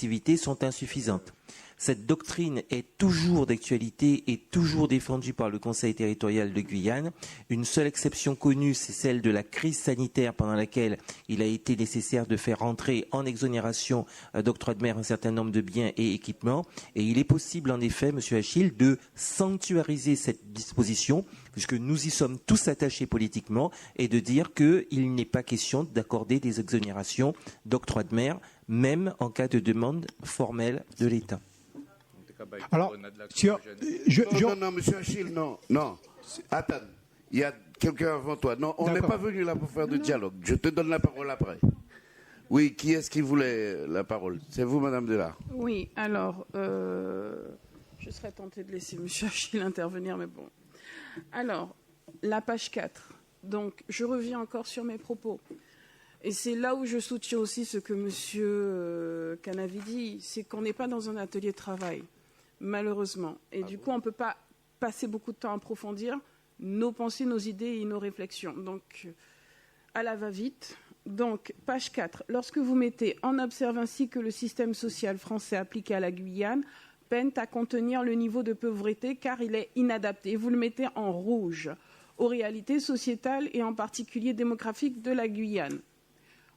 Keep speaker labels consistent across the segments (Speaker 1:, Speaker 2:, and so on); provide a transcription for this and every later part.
Speaker 1: collectivités sont insuffisantes. Cette doctrine est toujours d'actualité et toujours défendue par le Conseil territorial de Guyane. Une seule exception connue, c'est celle de la crise sanitaire pendant laquelle il a été nécessaire de faire rentrer en exonération d'octroi de mer un certain nombre de biens et équipements. Et il est possible, en effet, Monsieur Achille, de sanctuariser cette disposition, puisque nous y sommes tous attachés politiquement, et de dire qu'il n'est pas question d'accorder des exonérations d'octroi de mer, même en cas de demande formelle de l'État.
Speaker 2: Alors,
Speaker 3: non, monsieur Achille, non. Attends, il y a quelqu'un avant toi. Non, on n'est pas venu là pour faire de dialogue. Je te donne la parole après. Oui, qui est-ce qui voulait la parole? C'est vous, Madame Delard.
Speaker 4: Oui, alors, je serais tentée de laisser monsieur Achille intervenir, mais bon. Alors, la page 4. Donc, je reviens encore sur mes propos. Et c'est là où je soutiens aussi ce que monsieur Canavi dit, c'est qu'on n'est pas dans un atelier de travail. Malheureusement. Et du coup, on ne peut pas passer beaucoup de temps à approfondir nos pensées, nos idées et nos réflexions. Donc, à la va-vite. Donc, page 4. Lorsque vous mettez « On observe ainsi que le système social français appliqué à la Guyane peine à contenir le niveau de pauvreté car il est inadapté ». Vous le mettez en rouge aux réalités sociétales et en particulier démographiques de la Guyane.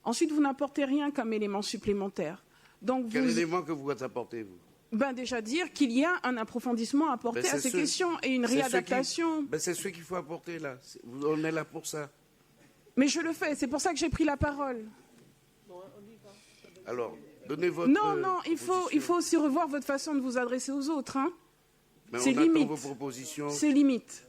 Speaker 4: Ensuite, vous n'apportez rien comme élément supplémentaire. Donc,
Speaker 3: quel élément que vous apportez, vous?
Speaker 4: Déjà dire qu'il y a un approfondissement à apporter à ces questions et une réadaptation.
Speaker 3: C'est ce qu'il faut apporter là. On est là pour ça.
Speaker 4: Mais je le fais, c'est pour ça que j'ai pris la parole.
Speaker 3: Alors, donnez votre...
Speaker 4: Non, il faut aussi revoir votre façon de vous adresser aux autres. Hein.
Speaker 3: C'est limite. Vos propositions.
Speaker 4: C'est limite.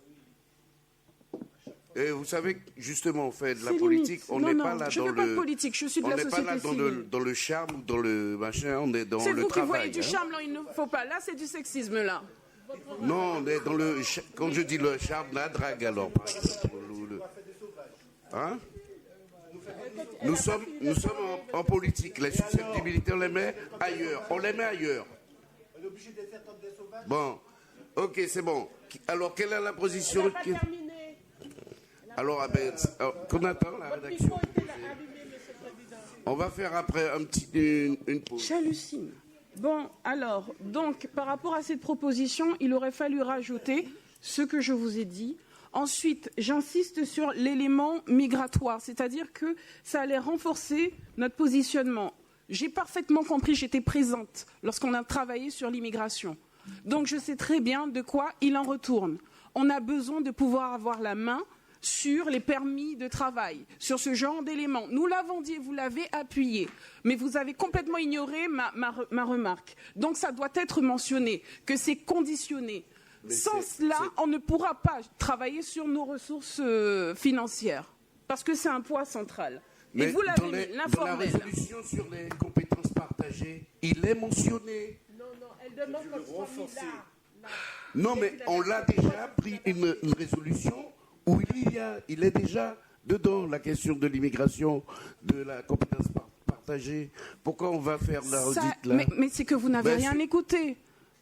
Speaker 3: Et vous savez, justement, on fait de la politique. On n'est pas là
Speaker 4: je
Speaker 3: dans
Speaker 4: ne fais pas de politique, je suis de la société civile.
Speaker 3: On n'est pas là dans le charme ou dans le machin, on est dans le travail.
Speaker 4: C'est vous qui voyez du charme, là, il ne faut pas. Là, c'est du sexisme, là.
Speaker 3: Non, on est dans le... Quand je dis le charme, la drague, alors. Hein? Nous sommes en politique. Les susceptibilités, on les met ailleurs. Bon, ok, c'est bon. Alors, quelle est la position Alors, qu'on attend la rédaction. On va faire après une pause.
Speaker 4: J'hallucine. Bon, alors, donc, par rapport à cette proposition, il aurait fallu rajouter ce que je vous ai dit. Ensuite, j'insiste sur l'élément migratoire, c'est-à-dire que ça allait renforcer notre positionnement. J'ai parfaitement compris, j'étais présente lorsqu'on a travaillé sur l'immigration. Donc, je sais très bien de quoi il en retourne. On a besoin de pouvoir avoir la main sur les permis de travail, sur ce genre d'éléments. Nous l'avons dit et vous l'avez appuyé, mais vous avez complètement ignoré ma remarque. Donc ça doit être mentionné, que c'est conditionné. Sans cela, on ne pourra pas travailler sur nos ressources financières, parce que c'est un poids central.
Speaker 3: Mais
Speaker 4: et vous l'avez mis, l'informel.
Speaker 3: Dans la résolution sur les compétences partagées, il est mentionné.
Speaker 5: Non, elle demande qu'on soit mis là.
Speaker 3: Non, mais on l'a déjà pris une résolution où il est déjà dedans la question de l'immigration, de la compétence partagée. Pourquoi on va faire la redite là?
Speaker 4: Mais c'est que vous n'avez rien écouté.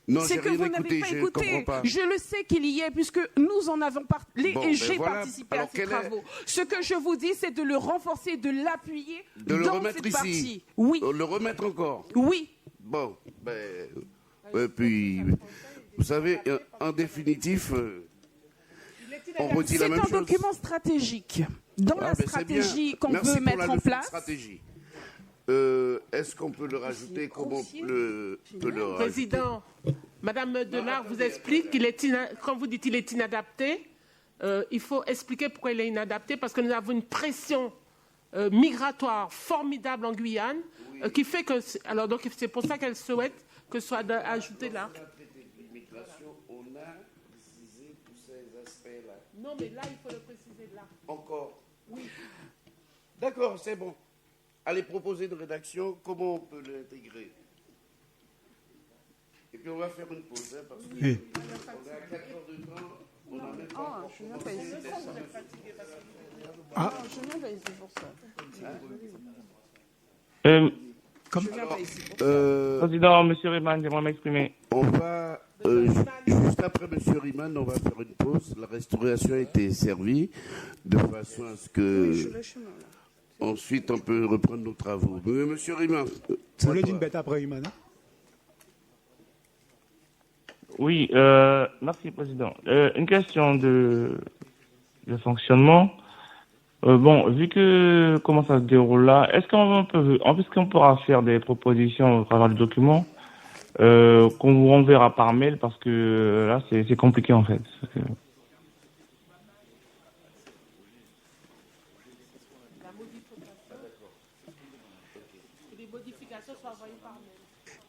Speaker 3: Non,
Speaker 4: c'est que vous n'avez pas écouté. Je le sais qu'il y est, puisque nous en avons parlé et j'ai participé à ces travaux. Ce que je vous dis, c'est de le renforcer, de l'appuyer dans cette partie. Oui.
Speaker 3: Le remettre encore?
Speaker 4: Oui.
Speaker 3: Bon, et puis, vous savez, en définitif... on redit la même chose.
Speaker 4: C'est un document stratégique. Dans la stratégie qu'on veut mettre en place.
Speaker 3: Est-ce qu'on peut le rajouter? Comment on peut le
Speaker 5: Président, Madame Delard vous explique qu'il est quand vous dites qu'il est inadapté, il faut expliquer pourquoi il est inadapté, parce que nous avons une pression migratoire formidable en Guyane, qui fait que... Alors donc c'est pour ça qu'elle souhaite que ce soit ajouté là. Non, mais là, il faut le préciser là.
Speaker 3: Encore?
Speaker 5: Oui.
Speaker 3: D'accord, c'est bon. Allez proposer une rédaction, comment on peut l'intégrer? Et puis on va faire une pause, hein, parce que on est à 4 heures de temps, on n'a même pas...
Speaker 4: je viens pas ici pour ça. Je viens pas ici pour ça.
Speaker 6: Président, M. Riemann, j'aimerais m'exprimer.
Speaker 3: On va, juste après M. Riemann, on va faire une pause. La restauration a été servie de façon à ce que ensuite, on peut reprendre nos travaux. Monsieur Rima.
Speaker 7: Vous voulez une bête après Rima, non?
Speaker 6: Oui, merci, Président. Une question de fonctionnement. Bon, vu que comment ça se déroule là, est-ce qu'on pourra faire des propositions au travers du document qu'on vous renverra par mail, parce que là, c'est compliqué en fait.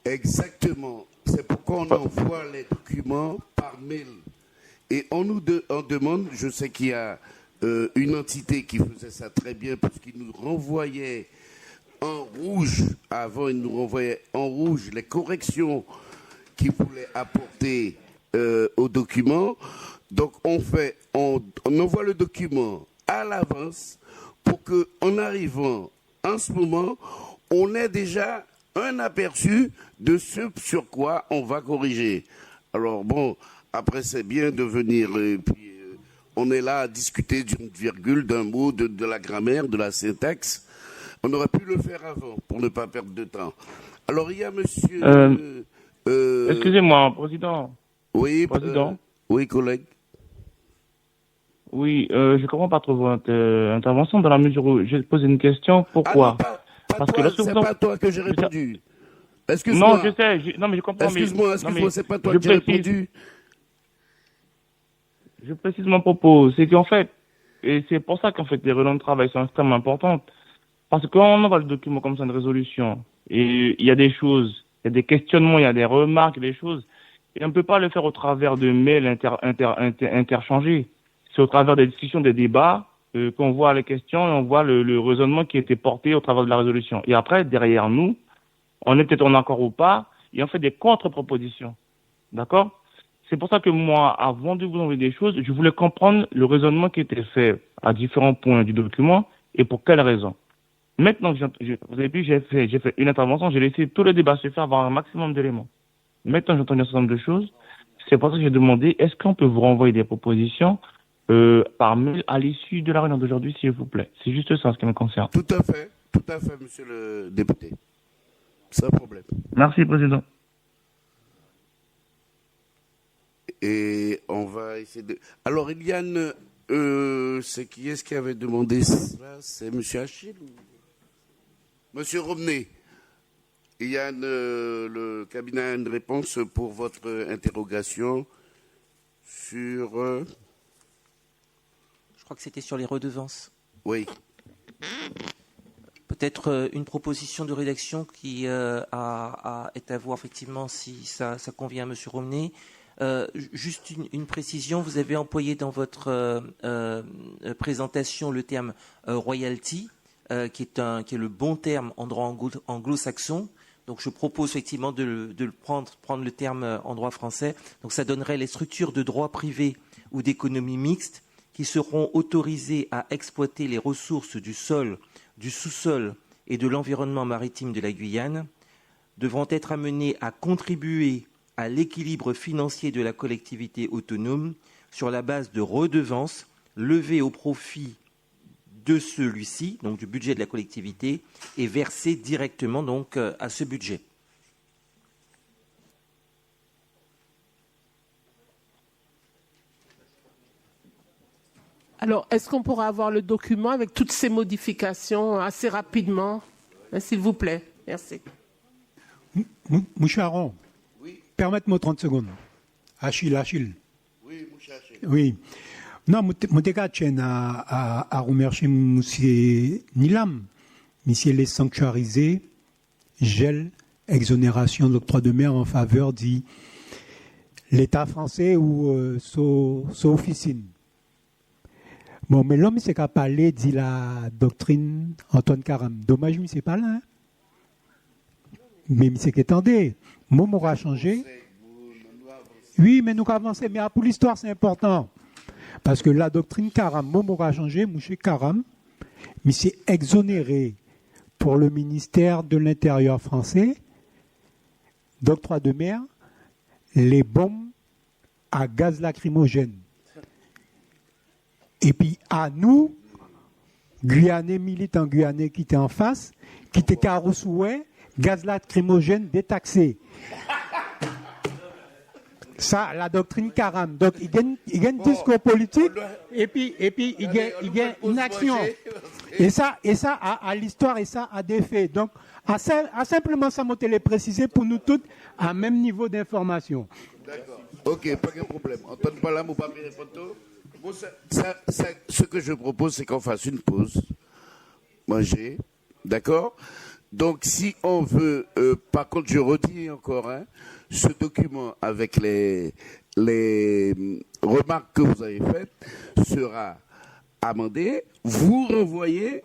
Speaker 3: Exactement. C'est pourquoi on envoie les documents par mail. Et on demande, je sais qu'il y a une entité qui faisait ça très bien, parce qu'il nous renvoyait en rouge, avant il nous renvoyait en rouge les corrections qu'il voulait apporter au document. Donc on envoie le document à l'avance pour qu'en arrivant en ce moment, on ait déjà un aperçu de ce sur quoi on va corriger. Alors bon, après c'est bien de venir, et puis on est là à discuter d'une virgule, d'un mot, de la grammaire, de la syntaxe. On aurait pu le faire avant pour ne pas perdre de temps. Alors il y a monsieur...
Speaker 6: Excusez-moi, Président.
Speaker 3: Oui,
Speaker 6: Président.
Speaker 3: Oui, collègue.
Speaker 6: Oui, je ne comprends pas trop votre intervention, dans la mesure où je pose une question. Pourquoi?
Speaker 3: Parce que c'est pas toi que j'ai répondu. Excuse-moi.
Speaker 6: Non, je sais. Non, mais je comprends.
Speaker 3: Excuse-moi, c'est pas toi que j'ai répondu.
Speaker 6: Je précise mon propos. C'est qu'en fait, et c'est pour ça qu'en fait les réunions de travail sont extrêmement importantes. Parce que quand on envoie le document comme ça, une résolution, et il y a des choses, il y a des questionnements, il y a des remarques, des choses, et on ne peut pas le faire au travers de mails interchangés. C'est au travers des discussions, des débats, qu'on voit les questions et on voit le raisonnement qui a été porté au travers de la résolution. Et après, derrière nous, on est peut-être en accord ou pas, et on fait des contre-propositions. D'accord? C'est pour ça que moi, avant de vous envoyer des choses, je voulais comprendre le raisonnement qui était fait à différents points du document et pour quelles raisons. Maintenant, vous avez vu, j'ai fait une intervention, j'ai laissé tout le débat se faire, avoir un maximum d'éléments. Maintenant, j'ai entendu un certain nombre de choses. C'est pour ça que j'ai demandé, est-ce qu'on peut vous renvoyer des propositions par mail à l'issue de la réunion d'aujourd'hui, s'il vous plaît? C'est juste ça, ce qui me concerne.
Speaker 3: Tout à fait, monsieur le député. Sans problème.
Speaker 6: Merci, Président.
Speaker 3: Et on va essayer de... Alors, Eliane, c'est qui est-ce qui avait demandé ça? C'est monsieur Achille ou... Monsieur Romney. Eliane, le cabinet a une réponse pour votre interrogation sur...
Speaker 1: Je crois que c'était sur les redevances.
Speaker 3: Oui.
Speaker 1: Peut-être une proposition de rédaction qui est à voir effectivement si ça convient à monsieur Romney. Juste une précision, vous avez employé dans votre présentation le terme royalty, qui est le bon terme en droit anglo-saxon. Donc je propose effectivement de prendre le terme en droit français. Donc ça donnerait les structures de droit privé ou d'économie mixte qui seront autorisées à exploiter les ressources du sol, du sous-sol et de l'environnement maritime de la Guyane, devront être amenées à contribuer à l'équilibre financier de la collectivité autonome sur la base de redevances levées au profit de celui-ci, donc du budget de la collectivité, et versées directement donc à ce budget.
Speaker 5: Alors, est-ce qu'on pourra avoir le document avec toutes ces modifications assez rapidement, s'il vous plaît? Merci.
Speaker 7: Moucharon.
Speaker 3: Oui.
Speaker 7: Permettez-moi 30 secondes. Achille.
Speaker 3: Oui, Mouchaché.
Speaker 7: Oui. Non, mon dégât tient à remercier M. Nilam. Monsieur les sanctuarisé, gel, exonération de l'octroi de mer en faveur de l'État français ou son officine. Bon, mais l'homme, c'est qu'à parler de la doctrine Antoine Karam. Dommage, mais c'est pas là. Hein? Mais c'est qu'attendez, mon mot a changé. Oui, mais nous avancer. Mais pour l'histoire, c'est important. Parce que la doctrine Karam, mon mot a changé, monsieur Karam, mais c'est exonéré pour le ministère de l'Intérieur français d'octroi de mer les bombes à gaz lacrymogène. Et puis à nous Guyanais, militants guyanais qui étaient en face, qui étaient carousoués, gaz lacrymogène détaxé. Ça, la doctrine Karam. Donc, il y a un discours politique et puis il y a une action. Et ça a l'histoire et ça a des faits. Donc, à simplement ça, moi, les préciser pour nous toutes à même niveau d'information.
Speaker 3: D'accord. Ok, pas de problème. Antoine Palam ou pas photo. Bon, ce que je propose, c'est qu'on fasse une pause, manger, d'accord? Donc, si on veut, par contre, je redis encore, ce document avec les remarques que vous avez faites sera amendé, vous renvoyez,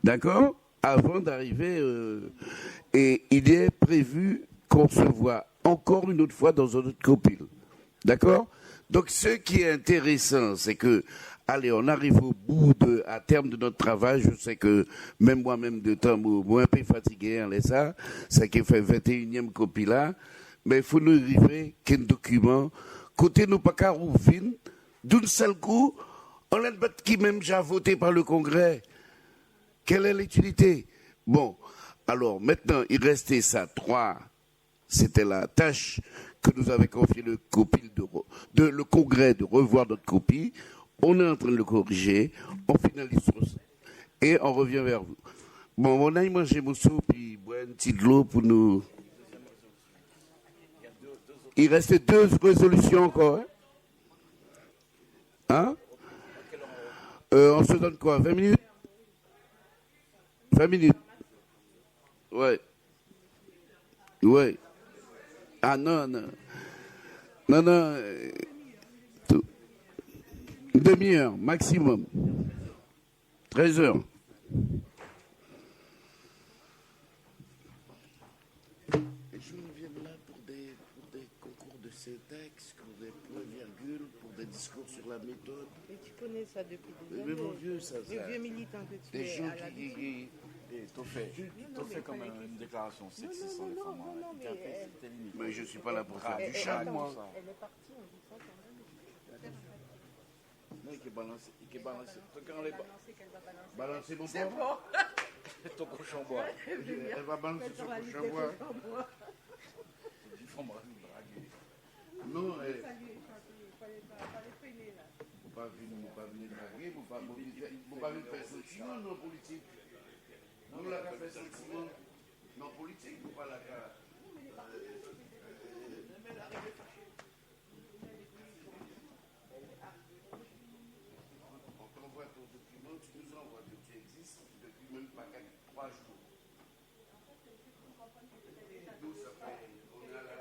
Speaker 3: d'accord, avant d'arriver, et il est prévu qu'on se voit encore une autre fois dans un autre compil, d'accord? Donc, ce qui est intéressant, c'est que, allez, on arrive au bout à terme de notre travail. Je sais que même moi-même de temps, moi un peu fatigué, ça qui fait 21e copie là, mais il faut nous arriver qu'un document, côté nous pas qu'à rouvrir, d'un seul coup, on l'a qui même déjà voté par le Congrès. Quelle est l'utilité? Bon, alors maintenant, il restait ça, 3. C'était la tâche que nous avait confié le Congrès de revoir notre copie. On est en train de le corriger, on finalise tout ça et on revient vers vous. Bon, on a mangé moussou puis boire une petite l'eau pour nous. Il reste 2 résolutions encore. Hein? On se donne quoi? 20 minutes? 20 minutes. Ouais. Ouais. Ah non. Une demi-heure maximum. 13 heures. Je viens là pour des concours de syntaxe, pour des points-virgules, pour des discours sur la méthode.
Speaker 8: Mais tu connais ça depuis des années.
Speaker 3: Mais mon vieux, ça.
Speaker 8: Les vieux militants que tu
Speaker 3: des
Speaker 8: es
Speaker 3: gens
Speaker 8: à la
Speaker 3: qui
Speaker 2: T'as fait comme une déclaration sexiste sur les femmes.
Speaker 3: Mais je ne suis pas là pour faire du chat, moi.
Speaker 8: Elle est partie en disant quand même.
Speaker 3: Non, il est balancé. Balancer mon
Speaker 8: C'est
Speaker 3: poids.
Speaker 8: bon.
Speaker 2: Ton cochon bois.
Speaker 3: Elle va balancer son cochon bois. Non, il ne faut pas venir draguer, il ne faut pas venir faire sentiment non politique. Nous, là, on fait sentiment non politique, il ne faut pas la faire. On t'envoie ton document, tu nous envoies que tu existes depuis même pas 3 jours. Nous, ça fait, on est à la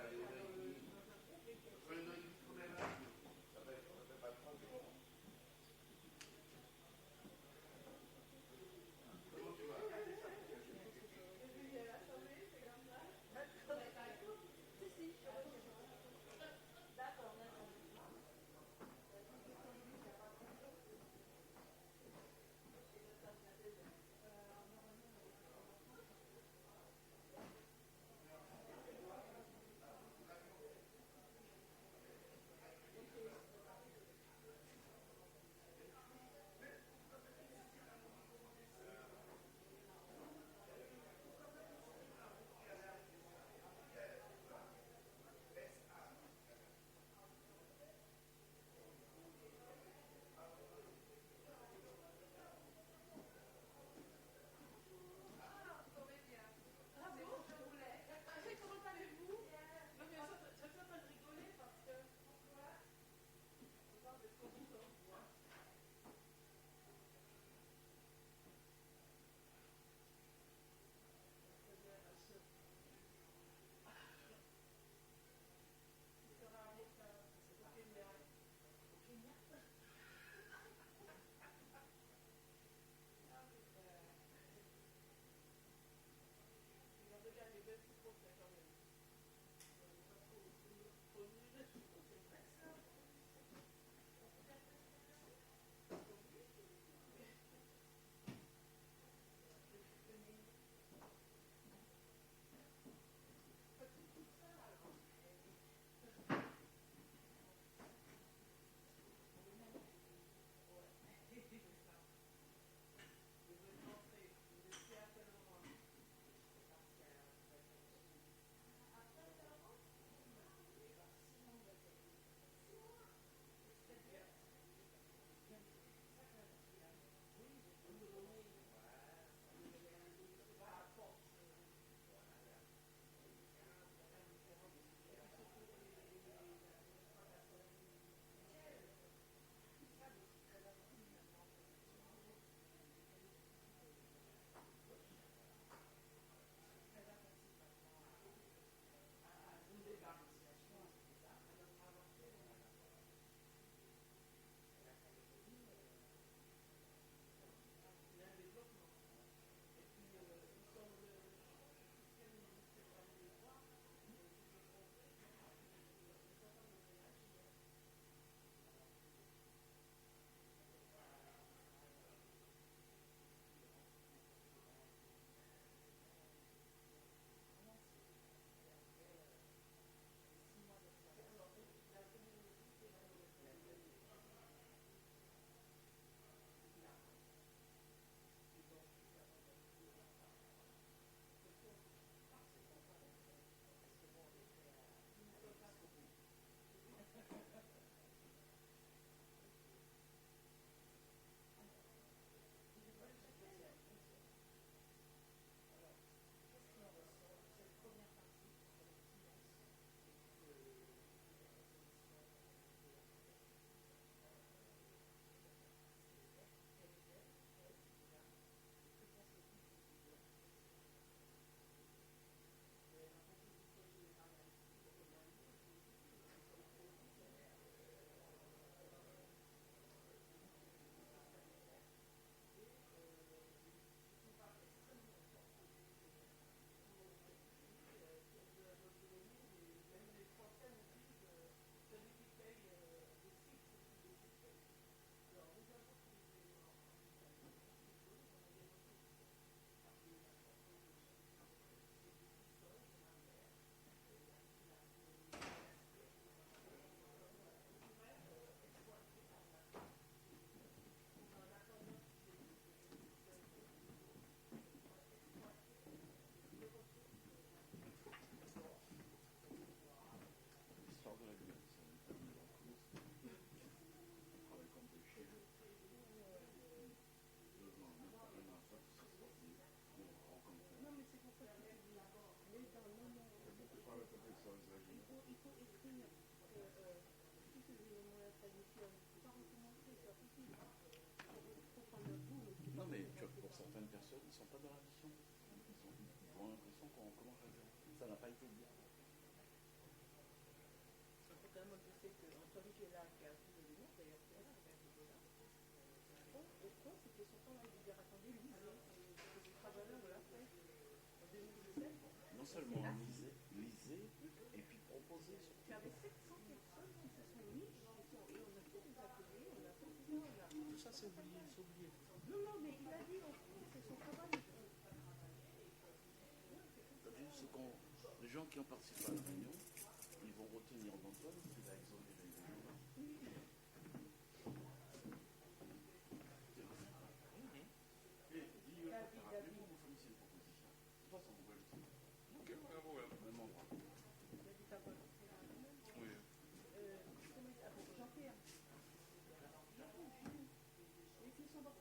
Speaker 8: il faut écrire que si ces éléments-là s'additionnent, il ne faut pas recommencer, c'est pas possible. Il faut prendre leur goût.
Speaker 2: Non, mais tu vois, pour certaines personnes, ils ne sont pas dans l'addition. Ils ont l'impression qu'on commence à zéro. Ça n'a pas été dit.
Speaker 8: Totalement, je sais qu'entre celui qui est là, qui a plus d'éléments, d'ailleurs, qui est là, avec le là, au fond, c'était son travail de dire attendez, lisez, ce travail-là, on l'a fait. En 2017,
Speaker 2: Non seulement lisez, et puis proposez.
Speaker 8: il y avait 700 personnes qui se sont mises, et on a fait des ateliers, on a fait tout ça.
Speaker 2: Tout ça, c'est oublié, c'est oublié.
Speaker 8: Non, mais il a dit, au fond, c'est son travail.
Speaker 2: Les gens qui ont participé à la réunion, ils vont retenir d'Antoine qu'il a exonéré les gens. Et dis-le, rappelez-vous, vous finissez une proposition. De toute façon, vous voyez le truc. Ok, pas de problème. Même endroit. Oui.
Speaker 8: Jean-Pierre. Les filles sont mortes.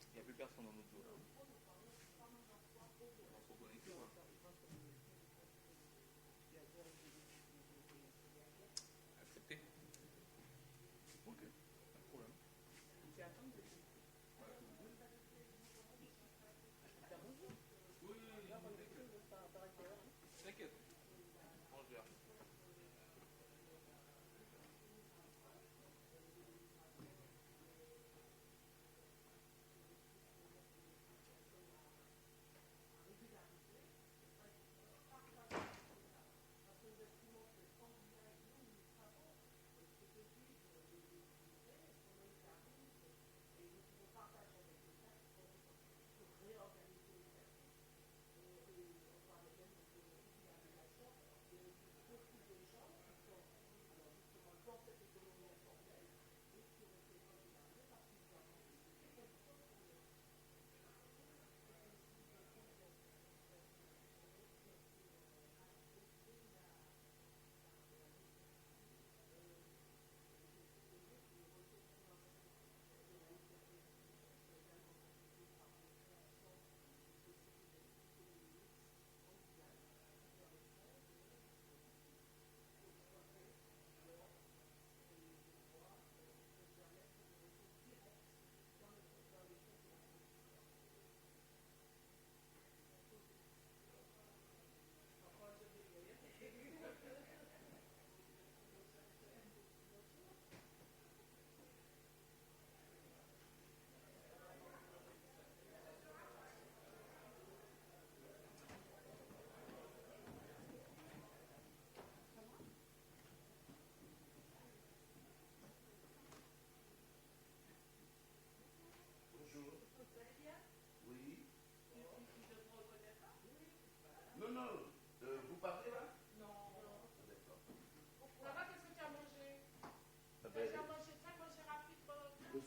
Speaker 9: Il n'y a plus personne dans notre dos là. On se reconnecte ou accepté. Ok, pas de problème.
Speaker 8: Tu attends de
Speaker 9: T'inquiète. On gère.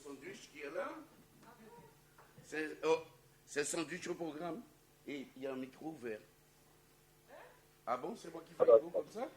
Speaker 3: Sandwich qui est là. C'est sandwich au programme. Et il y a un micro ouvert. Ah bon, c'est moi qui fais le comme ça?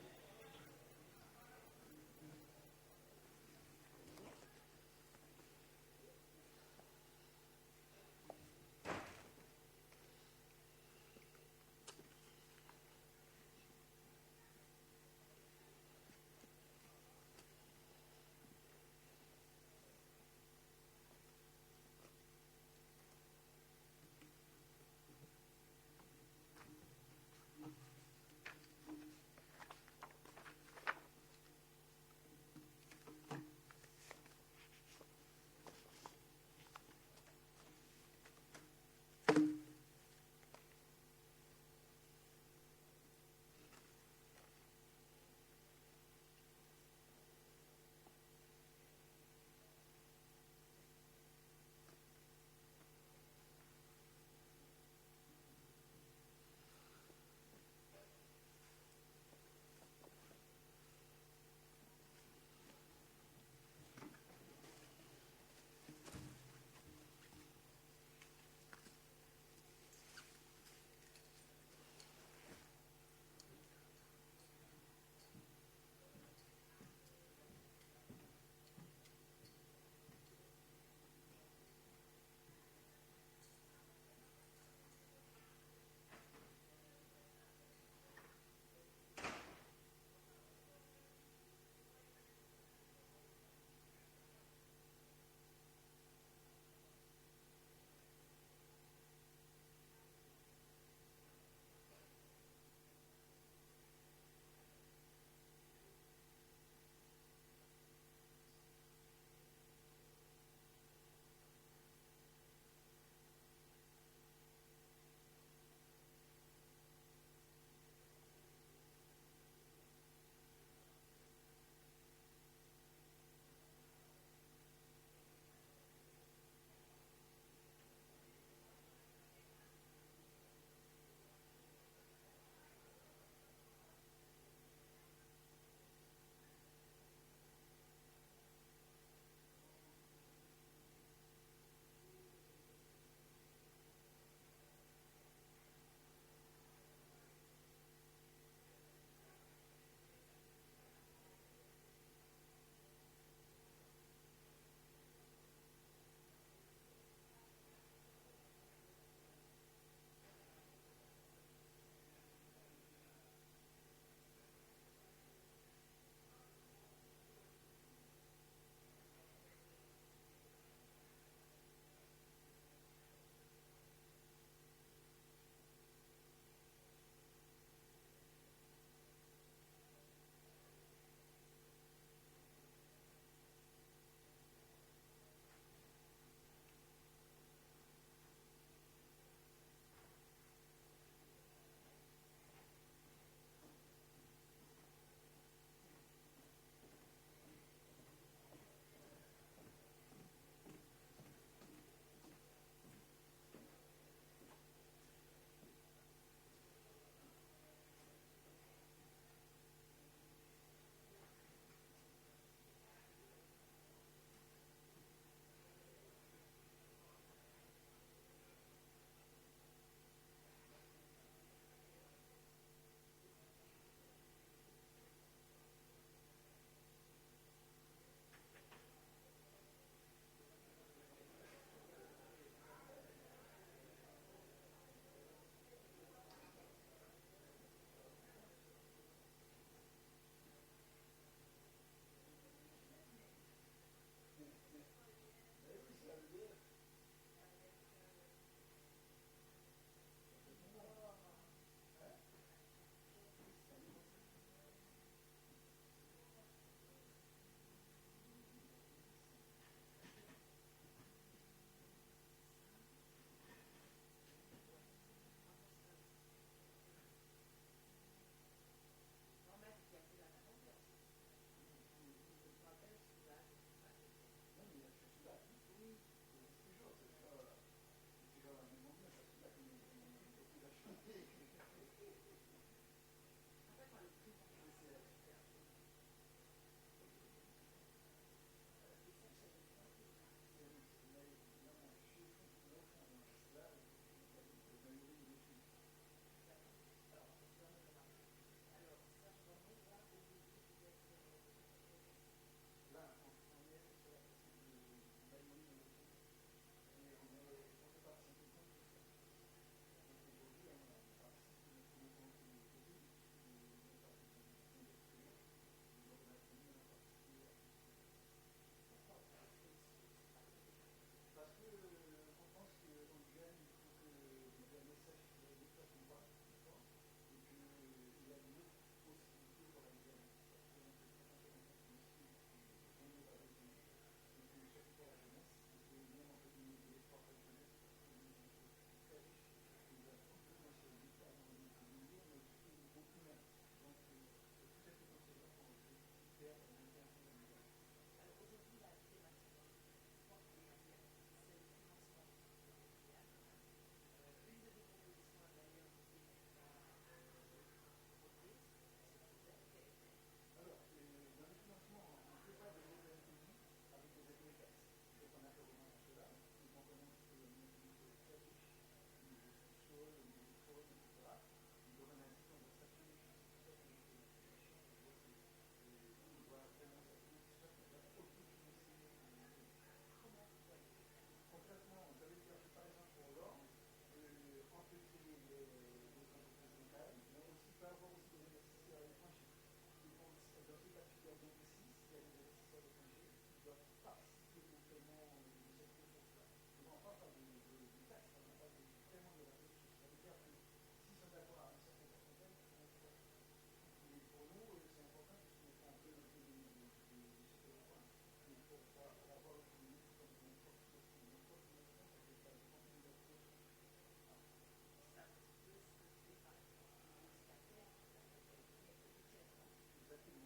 Speaker 10: Exactement.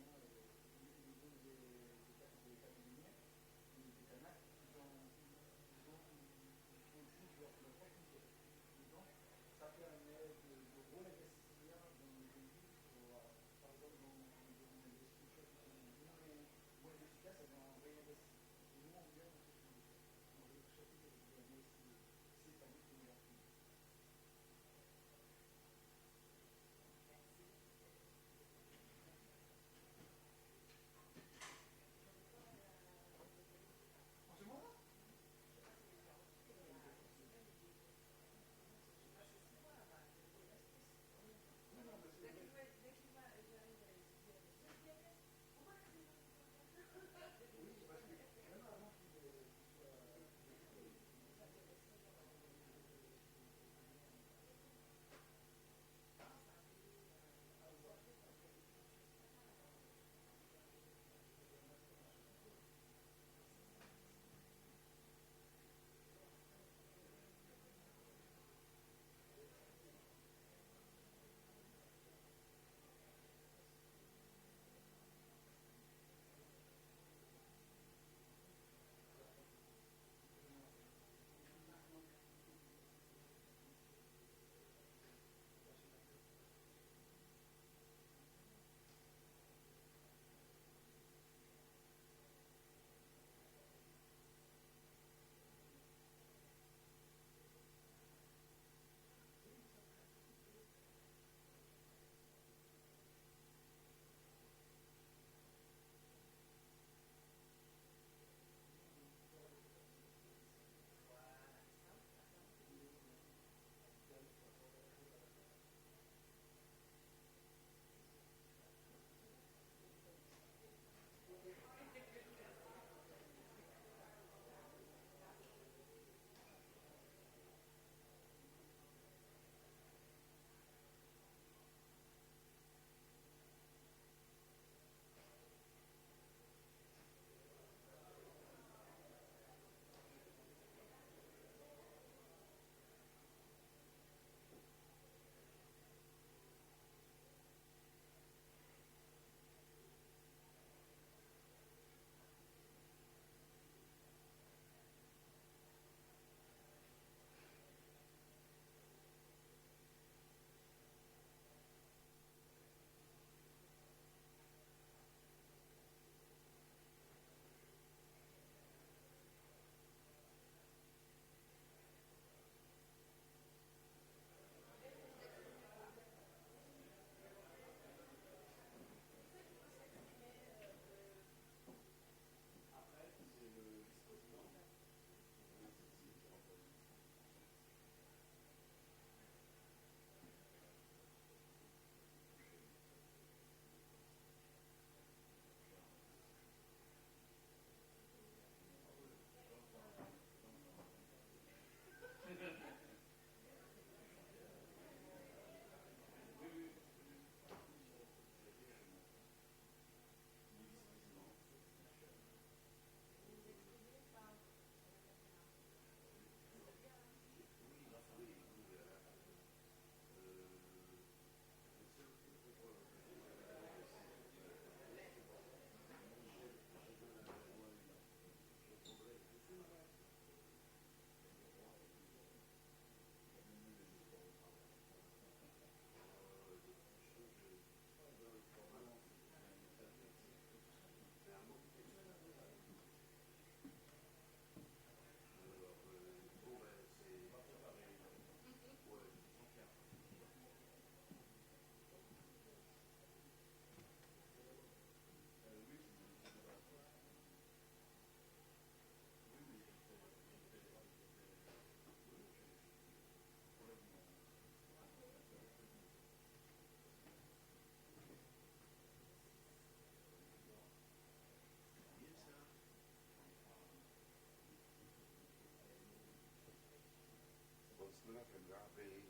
Speaker 3: fait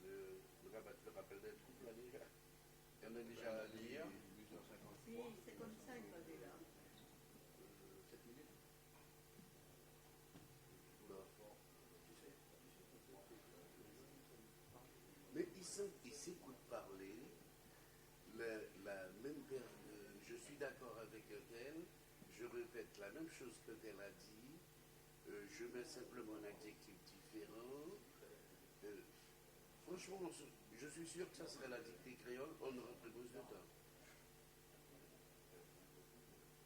Speaker 3: le rappel des troupes là déjà. Il y en a déjà hier.
Speaker 8: Si, c'est comme ça, il va déjà.
Speaker 3: 7 minutes. Mais ils s'écoutent parler. La même je suis d'accord avec elle, je répète la même chose que elle a dit, je mets simplement un adjectif différent. Franchement, je suis sûr que ça serait la dictée créole, on aurait plus besoin de temps.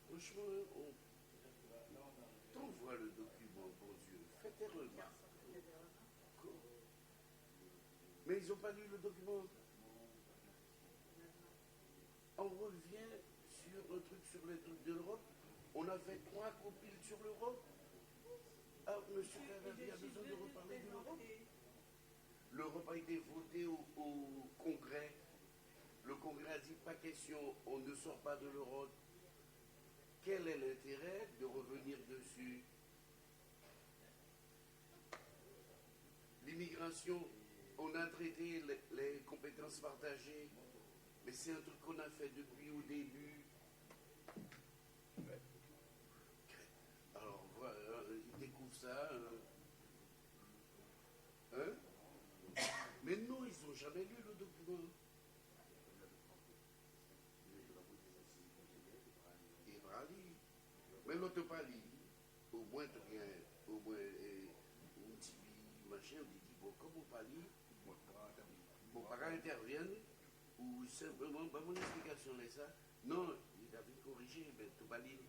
Speaker 3: Franchement, t'envoies le document, bon Dieu, faites tes remarques. Mais ils n'ont pas lu le document. On revient sur un truc sur les trucs de l'Europe. On a fait 3 compiles sur l'Europe. Ah, M. Caravi a besoin de reparler de l'Europe. L'Europe a été votée au Congrès. Le Congrès a dit pas question, on ne sort pas de l'Europe. Quel est l'intérêt de revenir dessus? L'immigration, on a traité les compétences partagées. Mais c'est un truc qu'on a fait depuis au début. Alors, voilà, ils découvrent ça. Hein? Mais non, ils n'ont jamais lu le document. Et Brali. Mais l'autre pas lu. Au moins, tu as au moins, un petit machin, on dit, bon, comme on pas lu, mon parent intervient. Ou simplement, bah, mon explication est ça. Non, il avait corrigé, mais tout valide.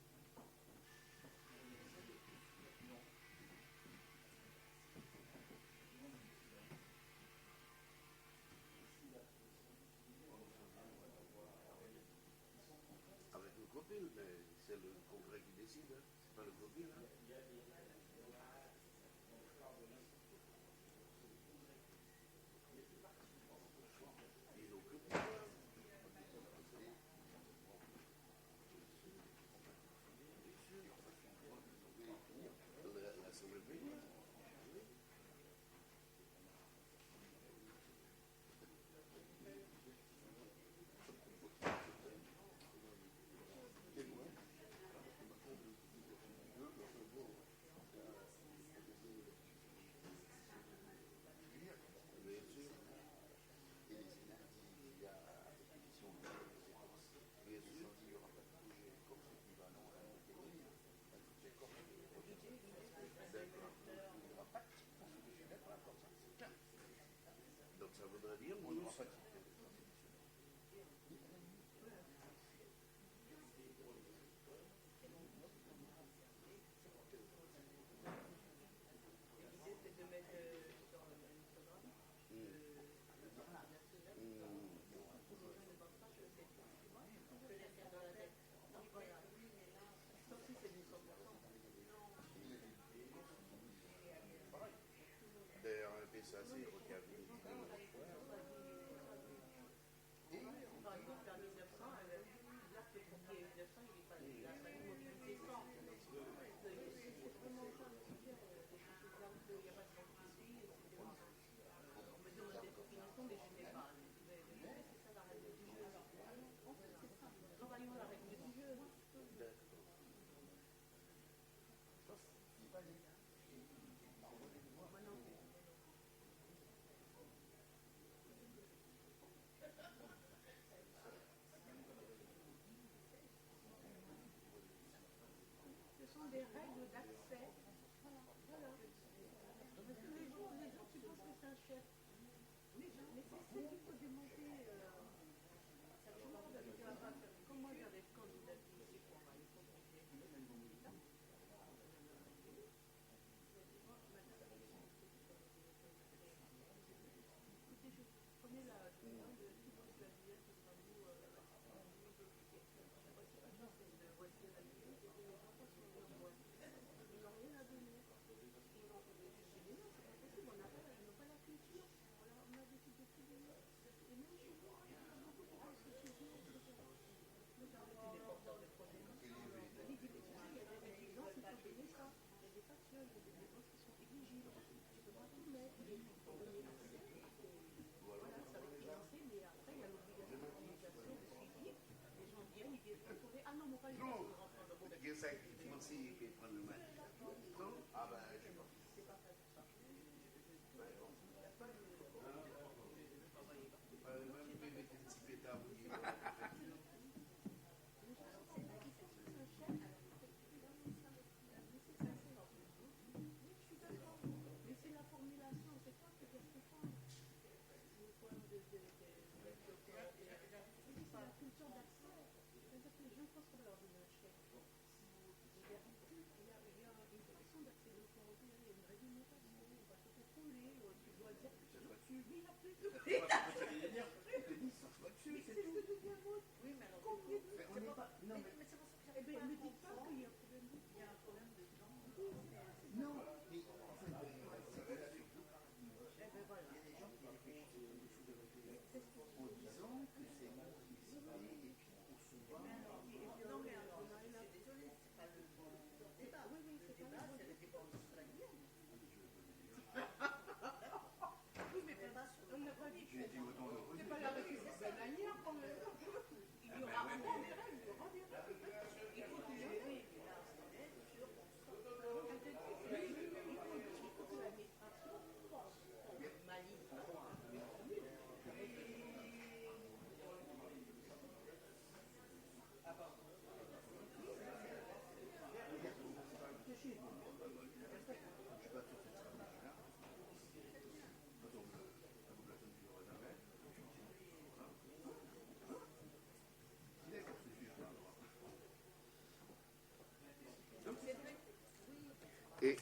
Speaker 3: Avec une copine, mais c'est le Congrès qui décide, hein. C'est pas le copine. Hein. Ils n'ont que pouvoir. L'Assemblée plénière. Donc ça voudrait dire monocyte.
Speaker 8: L'idée, c'est de mettre dans le programme je ne pense pas que c'est que les faire dans la tête. Donc voilà. Sauf si c'est du 100%.
Speaker 3: D'ailleurs, un PSA, c'est recadré.
Speaker 8: Par exemple, en 1900, l'acte pour qu'il y ait 1900, il a fallu mobiliser 100. C'est vraiment ça le sujet. Il n'y a pas de complicité. On me demande des définitions, mais je n'ai pas. C'est ça la règle du jeu. En fait, c'est ça. Travaillons la règle du jeu. Ce sont des règles d'accès. Voilà. Parce que les gens qui pensent que c'est un chef. Mais c'est qu'il faut démonter. Comme moi, j'avais candidaté ici pour aller écoutez, je prenais la demande de tout le monde de la vie, ce sera vous, voici la vie, et les gens passent sur le bois. Ils n'ont rien à donner. J'ai dit non, c'est pas possible, on n'a pas la culture. On a des types de tribunaux. Et même chez nous, il y a beaucoup de grosses sociétés, etc. Nous avons des porteurs de projets comme ça. Il y a des exigences, il faut donner ça. Il y a des factures, il y a des dépenses qui sont exigibles. Tu ne peux pas tout mettre.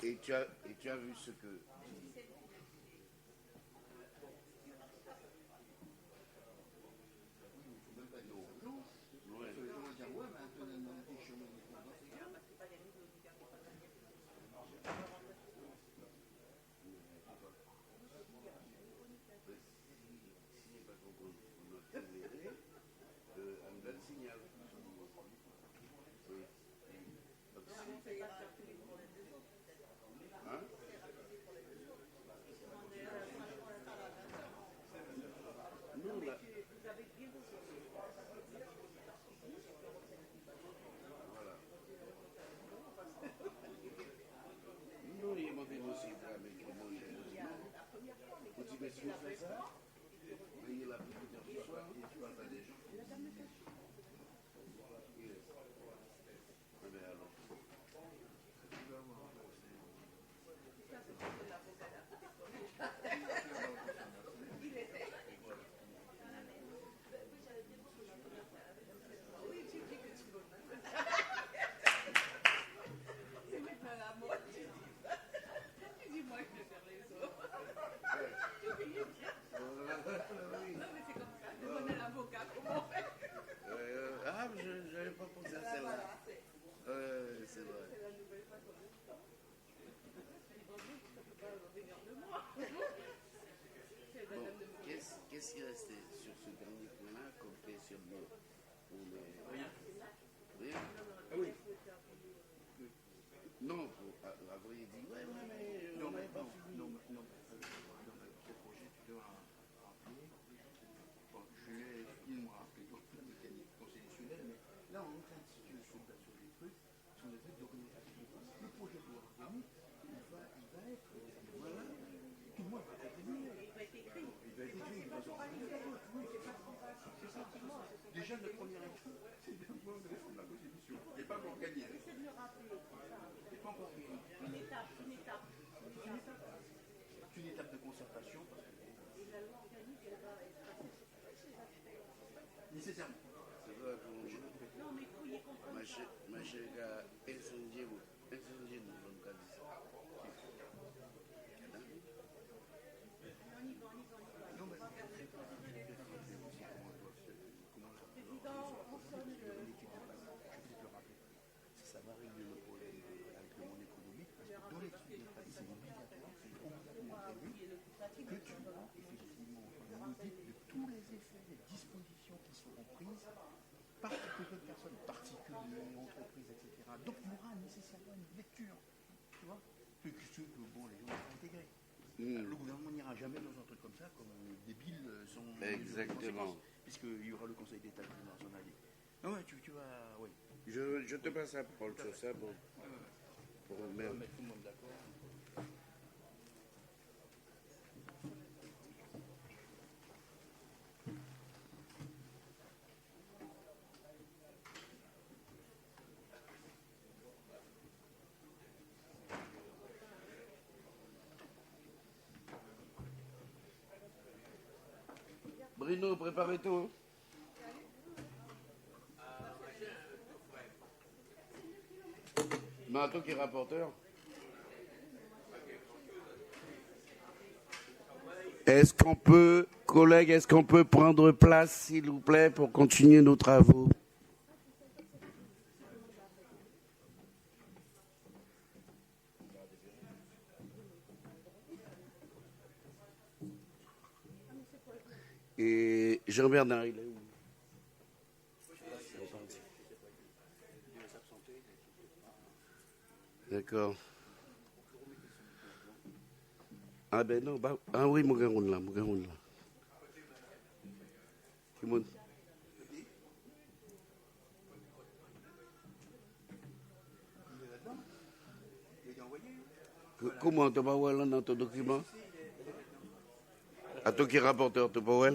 Speaker 3: Et tu as vu ce que... Qu'est-ce qui est resté sur ce dernier point-là comme questionnement? Rien. Rien?
Speaker 2: Ah oui.
Speaker 3: Non, la vraie dit, ouais, mais on n'avait pas fini.
Speaker 2: Non, ce projet, tu dois rappeler. Bon, je l'ai fini, moi, rappelé donc la mécanique constitutionnelle, mais là, on est en train de situer sur des trucs, sur des trucs d'organisation. Le projet de loi organique, il va être, voilà, tout le monde va retenir. Il va être écrit. Il va être écrit. C'est ça. Déjà, le premier écrit, c'est bien de réforme de la Constitution. Il n'est pas encore gagné.
Speaker 8: C'est de le rappeler.
Speaker 2: Il n'est pas encore gagné.
Speaker 8: Une étape.
Speaker 2: C'est une étape de concertation.
Speaker 8: Et la loi organique, elle va être
Speaker 2: nécessairement.
Speaker 3: C'est vrai que
Speaker 8: non, mais il faut y comprendre.
Speaker 3: ma chère, incendier nous l'ont dit ça.
Speaker 2: Non, mais ça va régler le problème avec le monde économique, parce que dans l'étude c'est obligatoire, c'est complètement prévu que tu as effectivement un audit de tous les effets, les dispositions qui seront prises par toutes les personnes, particuliers, entreprises, etc. Donc il y aura nécessairement une lecture, tu vois, que bon, les gens vont intégrer. Le gouvernement n'ira jamais dans un truc comme ça, comme des billes sont...
Speaker 3: Exactement.
Speaker 2: Puisqu'il y aura le Conseil d'État qui va s'en aller. Non, ouais, tu vas... Oui.
Speaker 3: Je te passe la parole sur ça pour
Speaker 2: mettre tout le monde d'accord.
Speaker 3: Bruno, préparez tout. Mato qui est rapporteur. Est-ce qu'on peut, collègues, est-ce qu'on peut prendre place, s'il vous plaît, pour continuer nos travaux? Et Jean-Bernard, il est où? D'accord. Ah ben non, bah, ah oui, mon gars, là. Simone. Comment tu vas voir là dans ton document? À toi qui est rapporteur, tu vas voir?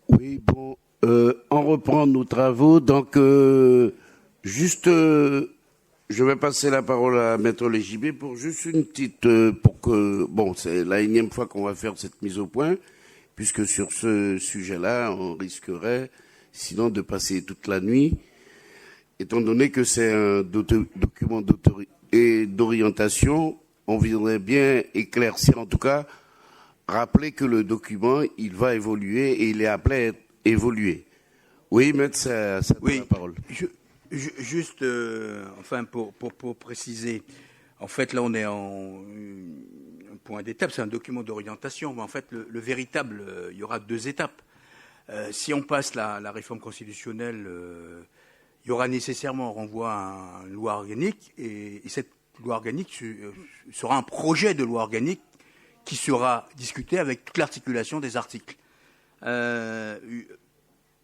Speaker 3: Oui, bon, on reprend nos travaux. Donc, juste, je vais passer la parole à Maître Légibé pour juste une petite, pour que, bon, c'est la énième fois qu'on va faire cette mise au point, puisque sur ce sujet-là, on risquerait, sinon, de passer toute la nuit, étant donné que c'est un document d'orientation, on voudrait bien éclaircir, en tout cas, rappeler que le document, il va évoluer et il est appelé à évoluer. Oui, maître, ça oui, la parole.
Speaker 10: Juste, enfin, pour préciser, en fait, là, on est en un point d'étape, c'est un document d'orientation, mais en fait, le véritable, il y aura 2 étapes. Si on passe la réforme constitutionnelle, il y aura nécessairement un renvoi à une loi organique, et cette loi organique sera un projet de loi organique qui sera discuté avec toute l'articulation des articles.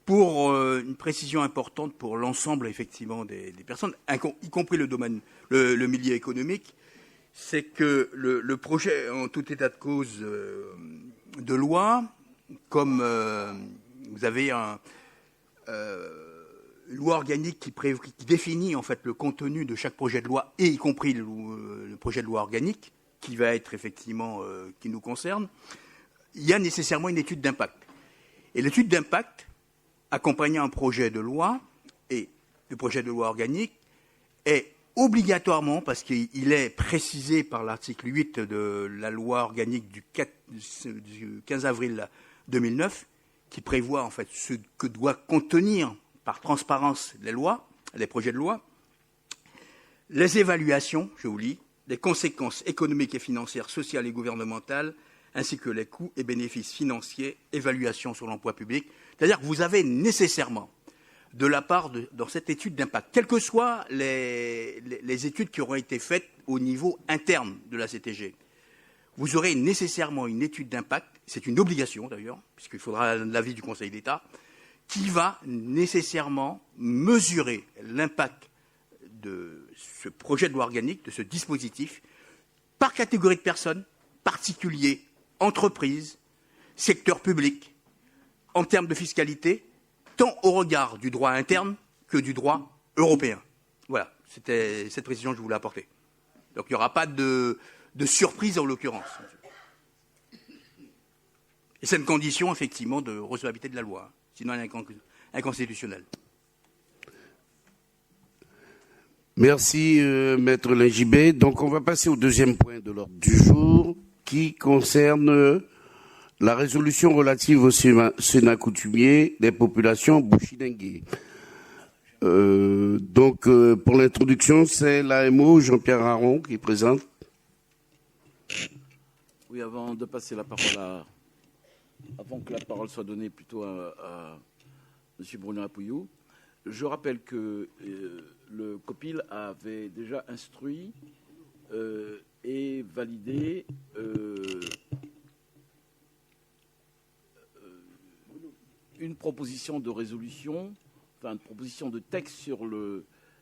Speaker 10: Pour une précision importante pour l'ensemble, effectivement, des personnes, y compris le domaine, le milieu économique, c'est que le projet, en tout état de cause de loi, comme vous avez une loi organique qui définit en fait le contenu de chaque projet de loi, et y compris le projet de loi organique, qui va être effectivement, qui nous concerne, il y a nécessairement une étude d'impact. Et l'étude d'impact, accompagnant un projet de loi, et le projet de loi organique, est obligatoirement, parce qu'il est précisé par l'article 8 de la loi organique du 15 avril 2009, qui prévoit en fait ce que doit contenir par transparence les lois, les projets de loi, les évaluations, je vous lis, les conséquences économiques et financières, sociales et gouvernementales, ainsi que les coûts et bénéfices financiers, évaluation sur l'emploi public. C'est-à-dire que vous avez nécessairement, de la part dans cette étude d'impact, quelles que soient les études qui auront été faites au niveau interne de la CTG, vous aurez nécessairement une étude d'impact, c'est une obligation d'ailleurs, puisqu'il faudra l'avis du Conseil d'État, qui va nécessairement mesurer l'impact de ce projet de loi organique, de ce dispositif, par catégorie de personnes, particuliers, entreprises, secteur public, en termes de fiscalité, tant au regard du droit interne que du droit européen. Voilà, c'était cette précision que je voulais apporter. Donc il n'y aura pas de surprise en l'occurrence. Et c'est une condition, effectivement, de recevabilité de la loi. Sinon, elle est inconstitutionnelle.
Speaker 3: Merci, Maître Lingibé. Donc, on va passer au deuxième point de l'ordre du jour, qui concerne la résolution relative au Sénat coutumier des populations bouchidengue. Donc, pour l'introduction, c'est l'AMO Jean-Pierre Aron qui présente.
Speaker 11: Oui, avant de passer la parole avant que la parole soit donnée plutôt à M. Bruno Apouillou, je rappelle que le COPIL avait déjà instruit est validé une proposition de résolution, enfin une proposition de texte sur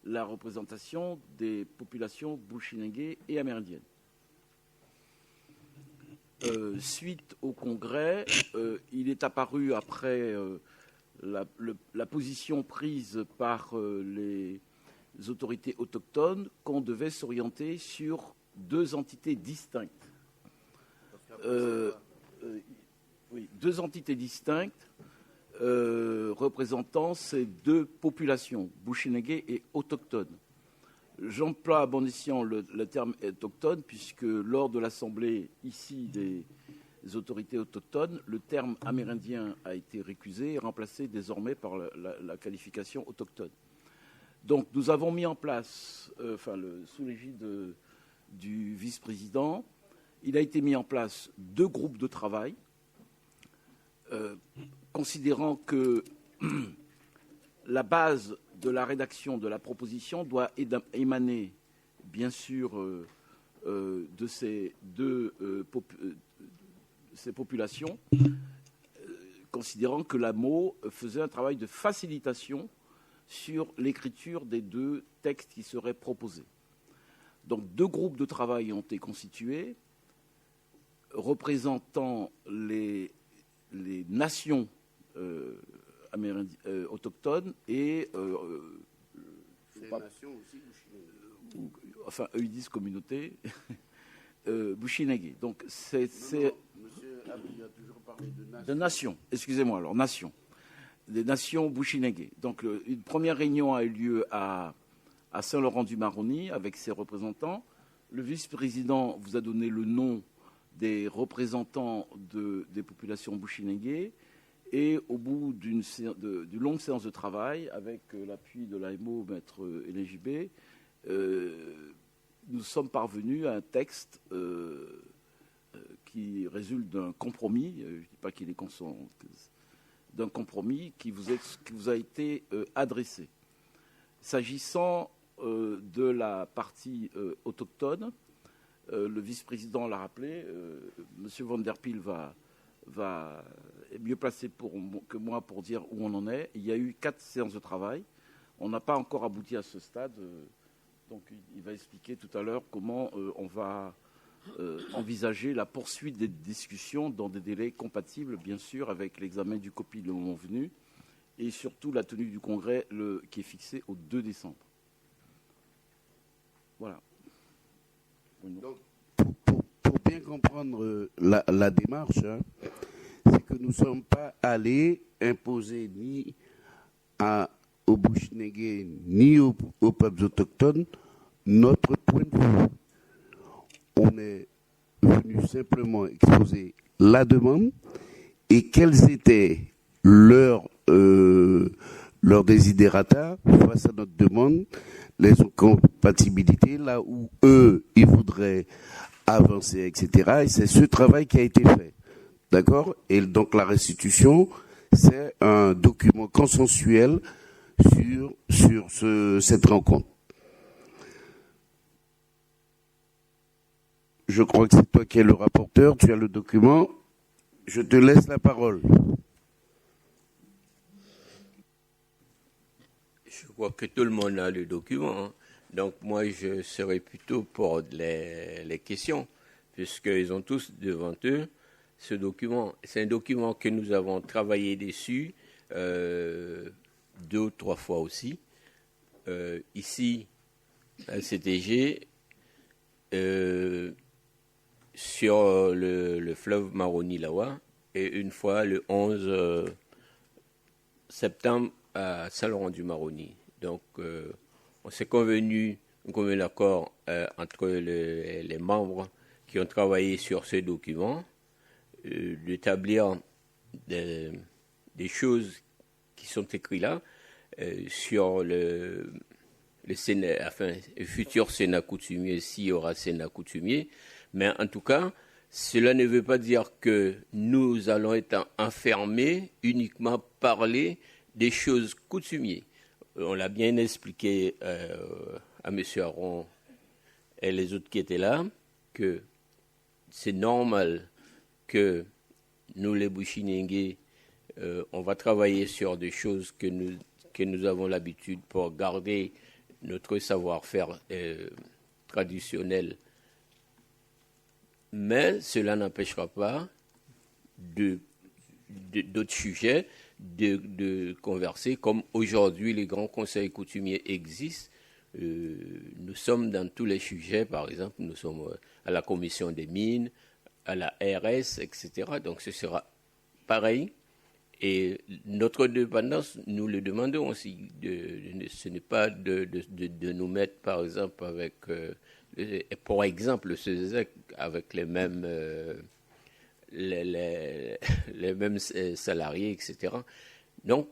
Speaker 11: la représentation des populations bushinengue et amérindiennes. Suite au congrès, il est apparu après la position prise par les autorités autochtones qu'on devait s'orienter sur deux entités distinctes. Deux entités distinctes représentant ces deux populations, bushinengue et autochtones. J'emploie à bon escient le terme autochtone puisque lors de l'assemblée ici des autorités autochtones, le terme amérindien a été récusé et remplacé désormais par la qualification autochtone. Donc nous avons mis en place, sous l'égide du vice-président, il a été mis en place deux groupes de travail, considérant que la base de la rédaction de la proposition doit émaner, bien sûr, de ces ces populations, considérant que l'AMO faisait un travail de facilitation sur l'écriture des deux textes qui seraient proposés. Donc, deux groupes de travail ont été constitués, représentant les nations autochtones et
Speaker 3: nations aussi,
Speaker 11: enfin eux ils disent communauté bushinengue. Donc c'est
Speaker 3: Monsieur Abdi a toujours parlé
Speaker 11: de nations. Excusez-moi, alors nations, des nations bushinengue. Donc une première réunion a eu lieu à Saint-Laurent-du-Maroni avec ses représentants. Le vice-président vous a donné le nom des représentants des populations bushinengue. Et au bout d'une longue séance de travail, avec l'appui de l'AMO, maître LGB, nous sommes parvenus à un texte qui résulte d'un compromis, je ne dis pas qu'il est d'un compromis qui vous a été adressé. S'agissant de la partie autochtone, le vice-président l'a rappelé, M. Van der Pil est mieux placé que moi pour dire où on en est. Il y a eu 4 séances de travail. On n'a pas encore abouti à ce stade. Donc il va expliquer tout à l'heure comment on va envisager la poursuite des discussions dans des délais compatibles, bien sûr, avec l'examen du COPI le moment venu et surtout la tenue du congrès qui est fixé au 2 décembre. Voilà.
Speaker 3: Donc, pour bien comprendre la démarche, c'est que nous ne sommes pas allés imposer ni aux bushinengue ni aux peuples autochtones notre point de vue. On est venu simplement exposer la demande et quels étaient leurs desiderata face à notre demande, les incompatibilités, là où eux, ils voudraient avancer, etc. Et c'est ce travail qui a été fait. D'accord ? Et donc la restitution, c'est un document consensuel sur cette rencontre. Je crois que c'est toi qui es le rapporteur, tu as le document. Je te laisse la parole.
Speaker 12: Je crois que tout le monde a le document. Hein. Donc moi, je serais plutôt pour les questions, puisqu'ils ont tous devant eux ce document. C'est un document que nous avons travaillé dessus 2 ou 3 fois aussi. Ici, à CTG, sur le fleuve Maroni-Lawa, et une fois le 11 septembre à Saint-Laurent-du-Maroni. Donc, on s'est convenu un commun accord entre les membres qui ont travaillé sur ce document, d'établir des choses qui sont écrites là sur le futur Sénat coutumier, s'il y aura Sénat coutumier. Mais en tout cas, cela ne veut pas dire que nous allons être enfermés, uniquement parler des choses coutumières. On l'a bien expliqué à M. Aron et les autres qui étaient là, que c'est normal que nous, les Bushinengue, on va travailler sur des choses que nous avons l'habitude pour garder notre savoir-faire traditionnel. Mais cela n'empêchera pas d'autres sujets de converser, comme aujourd'hui les grands conseils coutumiers existent. Nous sommes dans tous les sujets, par exemple, nous sommes à la commission des mines, à la RS, etc. Donc ce sera pareil. Et notre dépendance, nous le demandons aussi. Ce n'est pas de nous mettre, par exemple, avec, pour exemple, ce ZEC avec les mêmes salariés, etc. Donc,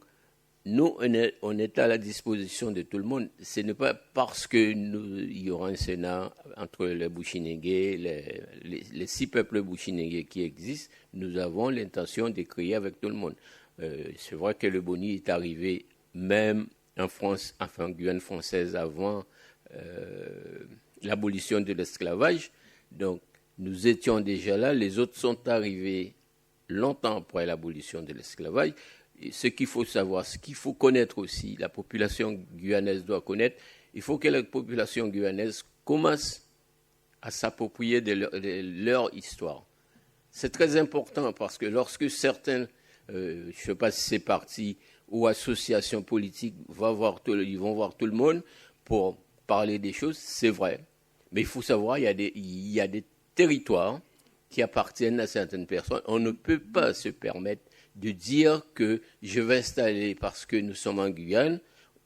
Speaker 12: nous, on est à la disposition de tout le monde. Ce n'est pas parce qu'il y aura un Sénat entre les Bushinengue, les 6 peuples Bushinengue qui existent, nous avons l'intention d'écrire avec tout le monde. C'est vrai que le Boni est arrivé même en France, enfin en Guyane française, avant l'abolition de l'esclavage. Donc, nous étions déjà là. Les autres sont arrivés longtemps après l'abolition de l'esclavage. Et ce qu'il faut savoir, ce qu'il faut connaître aussi, la population guyanaise doit connaître, il faut que la population guyanaise commence à s'approprier de leur histoire. C'est très important parce que lorsque certains, je ne sais pas si c'est partis ou associations politiques, ils vont voir tout le monde pour parler des choses, c'est vrai. Mais il faut savoir, il y a des territoires qui appartiennent à certaines personnes. On ne peut pas se permettre de dire que je vais installer, parce que nous sommes en Guyane,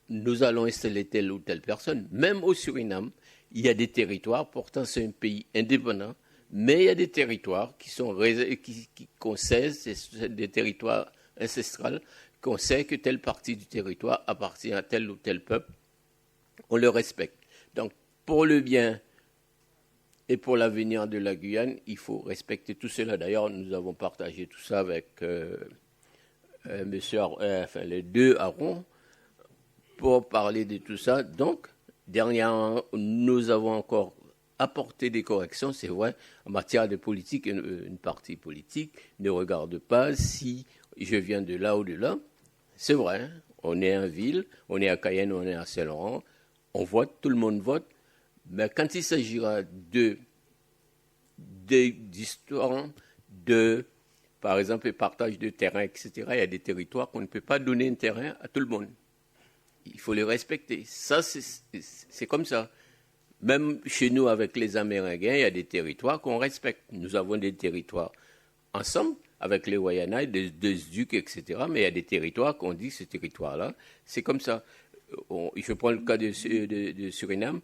Speaker 12: nous allons installer telle ou telle personne. Même au Suriname, il y a des territoires, pourtant c'est un pays indépendant, mais il y a des territoires qu'on sait, c'est des territoires ancestrales, qu'on sait que telle partie du territoire appartient à tel ou tel peuple, on le respecte. Donc, pour le bien et pour l'avenir de la Guyane, il faut respecter tout cela. D'ailleurs, nous avons partagé tout ça avec les 2 Arons pour parler de tout ça. Donc, dernièrement, nous avons encore apporté des corrections. C'est vrai, en matière de politique, une partie politique ne regarde pas si je viens de là ou de là. C'est vrai, hein, on est en ville, on est à Cayenne, on est à Saint-Laurent, on vote, tout le monde vote. Mais quand il s'agira d'histoire, par exemple, le partage de terrain, etc., il y a des territoires qu'on ne peut pas donner un terrain à tout le monde. Il faut les respecter. Ça, c'est comme ça. Même chez nous, avec les Amérindiens, il y a des territoires qu'on respecte. Nous avons des territoires ensemble, avec les Wayana, des Ducs, etc., mais il y a des territoires qu'on dit, ce territoire-là, c'est comme ça. Je prends le cas de Suriname.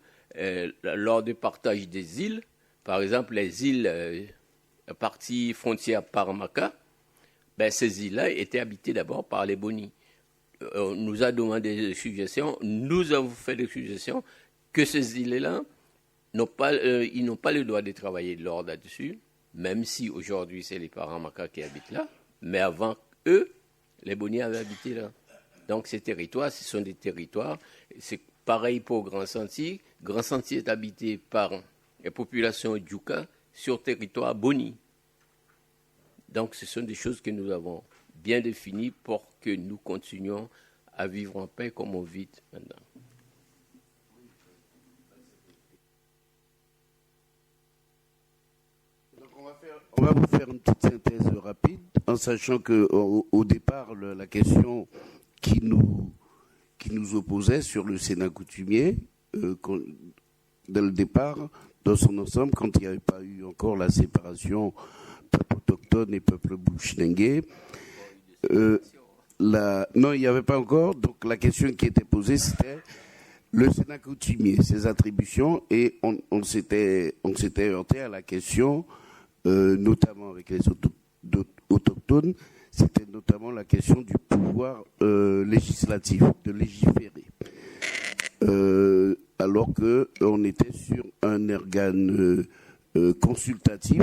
Speaker 12: Lors du partage des îles, par exemple les îles partie frontière Paramaka, ces îles-là étaient habitées d'abord par les Boni. On nous a demandé des suggestions, nous avons fait des suggestions que ces îles-là ils n'ont pas le droit de travailler de l'or là-dessus, même si aujourd'hui c'est les Paramaka qui habitent là, mais avant eux, les Boni avaient habité là. Donc ces territoires, ce sont des territoires, c'est pareil pour Grand Sentier. Grand Sentier est habité par la population Djouka sur territoire Boni. Donc ce sont des choses que nous avons bien définies pour que nous continuions à vivre en paix comme on vit maintenant.
Speaker 3: Donc on va vous faire une petite synthèse rapide, en sachant qu'au départ, la question qui nous opposait sur le Sénat coutumier, dès le départ, dans son ensemble, quand il n'y avait pas eu encore la séparation peuple autochtone et peuple Bushinengue, non, il n'y avait pas encore. Donc la question qui était posée, c'était le Sénat coutumier, ses attributions, et on s'était heurté à la question, notamment avec les autochtones, c'était notamment la question du pouvoir législatif, de légiférer. Alors qu'on était sur un organe consultatif,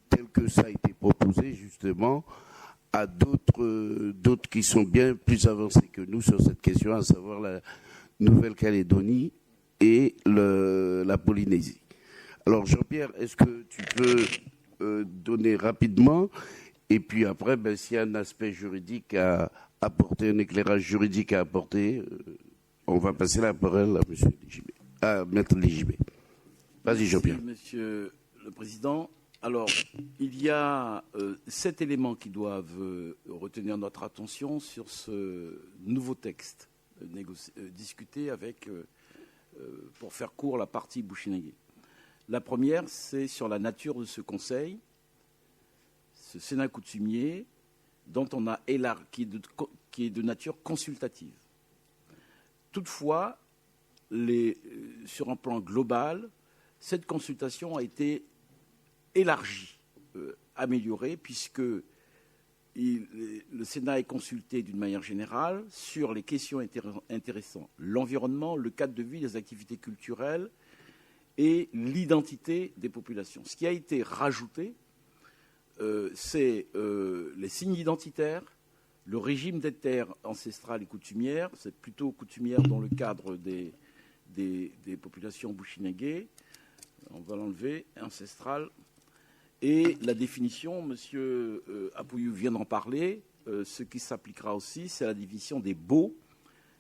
Speaker 3: tel que ça a été proposé justement à d'autres qui sont bien plus avancés que nous sur cette question, à savoir la Nouvelle-Calédonie et la Polynésie. Alors Jean-Pierre, est-ce que tu peux donner rapidement, et puis après, s'il y a un aspect juridique à apporter, un éclairage juridique à apporter, on va passer la parole à Monsieur Ligibé, à Maître Ligibé. Vas-y Jean-Pierre.
Speaker 11: Merci, Monsieur le Président. Alors, il y a 7 éléments qui doivent retenir notre attention sur ce nouveau texte discuté avec, pour faire court, la partie Bouchingué. La première, c'est sur la nature de ce Conseil, ce Sénat coutumier, dont on a qui est de nature consultative. Toutefois, sur un plan global, cette consultation a été élargie, améliorée, puisque le Sénat est consulté d'une manière générale sur les questions intéressant l'environnement, le cadre de vie, les activités culturelles et l'identité des populations. Ce qui a été rajouté, c'est les signes identitaires, le régime des terres ancestrales et coutumières, c'est plutôt coutumières dans le cadre des populations Bouchingué, on va l'enlever, ancestrales, et la définition, M. Apouyou vient d'en parler, ce qui s'appliquera aussi, c'est la définition des baux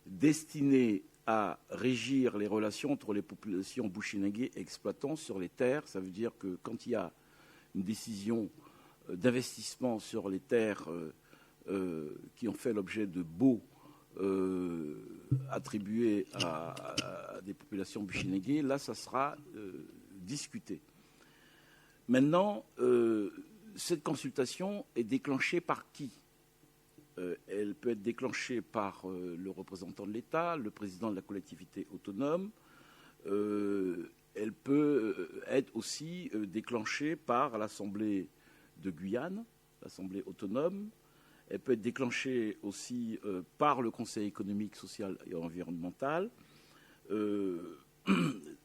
Speaker 11: destinés à régir les relations entre les populations Bouchingué et exploitants sur les terres. Ça veut dire que quand il y a une décision d'investissement sur les terres qui ont fait l'objet de baux attribués à des populations Bouchingué, là, ça sera discuté. Maintenant, cette consultation est déclenchée par qui ? Elle peut être déclenchée par le représentant de l'État, le président de la collectivité autonome. Elle peut être aussi déclenchée par l'Assemblée de Guyane, l'Assemblée autonome. Elle peut être déclenchée aussi par le Conseil économique, social et environnemental.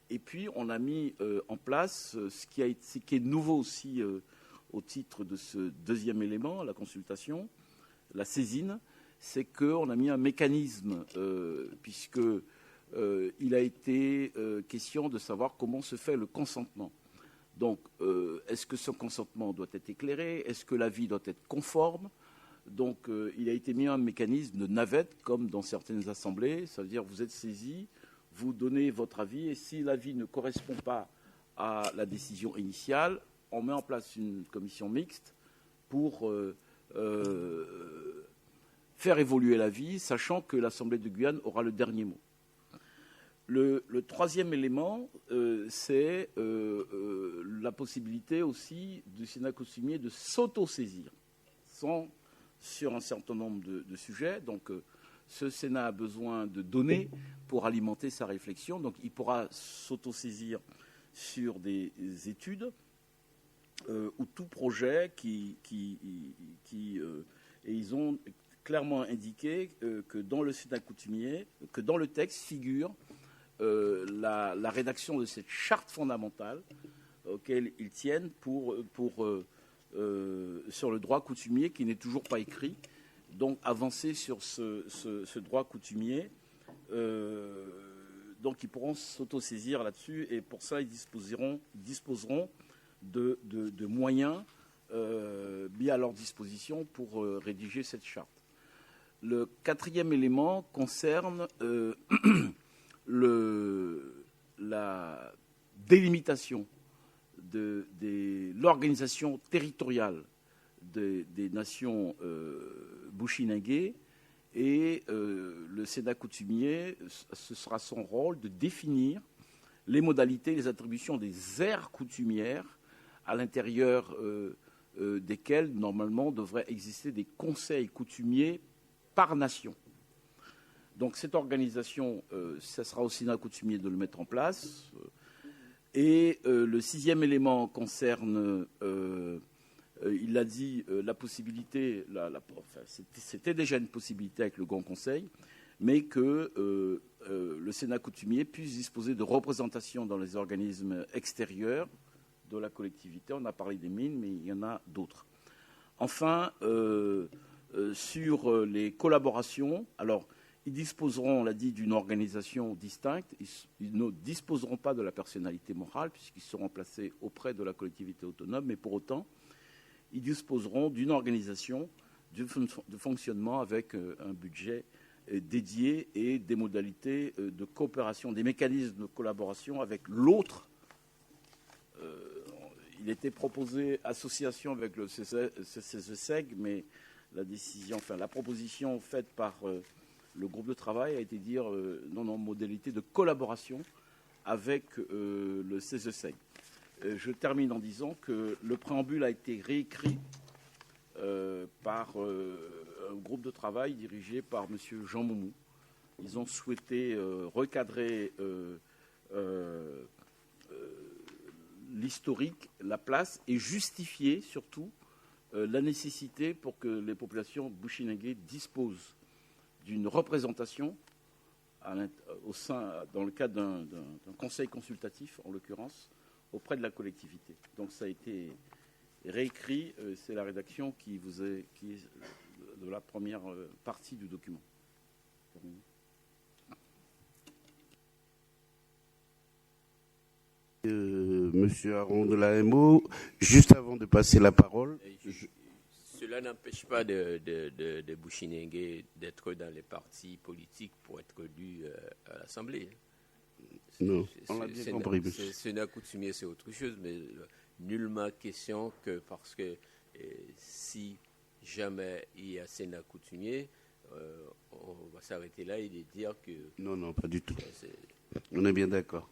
Speaker 11: Et puis, on a mis en place ce qui est nouveau aussi au titre de ce deuxième élément, la consultation, la saisine, c'est qu'on a mis un mécanisme, puisqu'il a été question de savoir comment se fait le consentement. Donc, est-ce que ce consentement doit être éclairé ? Est-ce que l'avis doit être conforme ? Donc, il a été mis un mécanisme de navette, comme dans certaines assemblées, ça veut dire vous êtes saisi, vous donnez votre avis, et si l'avis ne correspond pas à la décision initiale, on met en place une commission mixte pour faire évoluer l'avis, sachant que l'Assemblée de Guyane aura le dernier mot. Le troisième élément, c'est la possibilité aussi du Sénat coutumier de s'auto-saisir sur un certain nombre de sujets. Donc, ce Sénat a besoin de données pour alimenter sa réflexion. Donc, il pourra s'auto-saisir sur des études ou tout projet et ils ont clairement indiqué que dans le Sénat coutumier, que dans le texte figure la rédaction de cette charte fondamentale auquel ils tiennent sur le droit coutumier qui n'est toujours pas écrit. Donc avancer sur ce droit coutumier. Donc ils pourront s'autosaisir là-dessus et pour ça ils disposeront de moyens mis à leur disposition pour rédiger cette charte. Le quatrième élément concerne la délimitation de l'organisation territoriale des nations Bouchingué et le Sénat coutumier, ce sera son rôle de définir les modalités, les attributions des aires coutumières à l'intérieur desquelles, normalement, devraient exister des conseils coutumiers par nation. Donc cette organisation, ça sera au Sénat coutumier de le mettre en place. Et le sixième élément concerne, il l'a dit, la possibilité, c'était déjà une possibilité avec le Grand Conseil, mais que le Sénat coutumier puisse disposer de représentation dans les organismes extérieurs de la collectivité. On a parlé des mines, mais il y en a d'autres. Enfin, sur les collaborations, alors Ils disposeront, on l'a dit, d'une organisation distincte. Ils ne disposeront pas de la personnalité morale puisqu'ils seront placés auprès de la collectivité autonome, mais pour autant, ils disposeront d'une organisation de fonctionnement avec un budget dédié et des modalités de coopération, des mécanismes de collaboration avec l'autre. Il était proposé association avec le CCSEG, mais la proposition faite par le groupe de travail a été dire non, modalité de collaboration avec le CCSEG. Je termine en disant que le préambule a été réécrit par un groupe de travail dirigé par M. Jean Moumou. Ils ont souhaité recadrer l'historique, la place, et justifier surtout la nécessité pour que les populations bushinengue disposent d'une représentation dans le cadre d'un conseil consultatif, en l'occurrence, auprès de la collectivité. Donc ça a été réécrit, c'est la rédaction qui est de la première partie du document.
Speaker 3: Monsieur Aron de la MO, juste avant de passer la parole.
Speaker 12: Cela n'empêche pas de bushinengue d'être dans les partis politiques pour être élus à l'Assemblée.
Speaker 3: Non, on l'a bien compris.
Speaker 12: Sénat coutumier, c'est autre chose, mais nullement question que parce que si jamais il y a Sénat coutumier, on va s'arrêter là et dire que...
Speaker 3: Non, pas du tout. On est bien d'accord.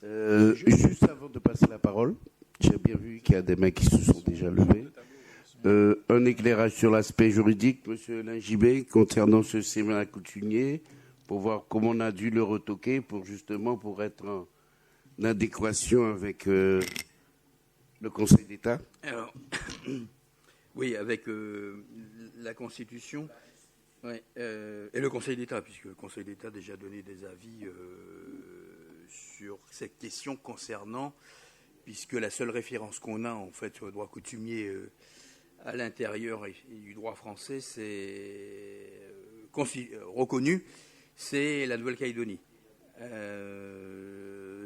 Speaker 3: Juste avant de passer la parole, j'ai bien vu qu'il y a des mains qui se sont déjà levées. Un éclairage sur l'aspect juridique, M. Lingibé, concernant ce Sénat coutumier, pour voir comment on a dû le retoquer pour être en adéquation avec le Conseil d'État.
Speaker 10: Alors, oui, avec la Constitution et le Conseil d'État, puisque le Conseil d'État a déjà donné des avis sur cette question concernant, puisque la seule référence qu'on a en fait sur le droit coutumier à l'intérieur du droit français, c'est reconnu, c'est la Nouvelle-Calédonie.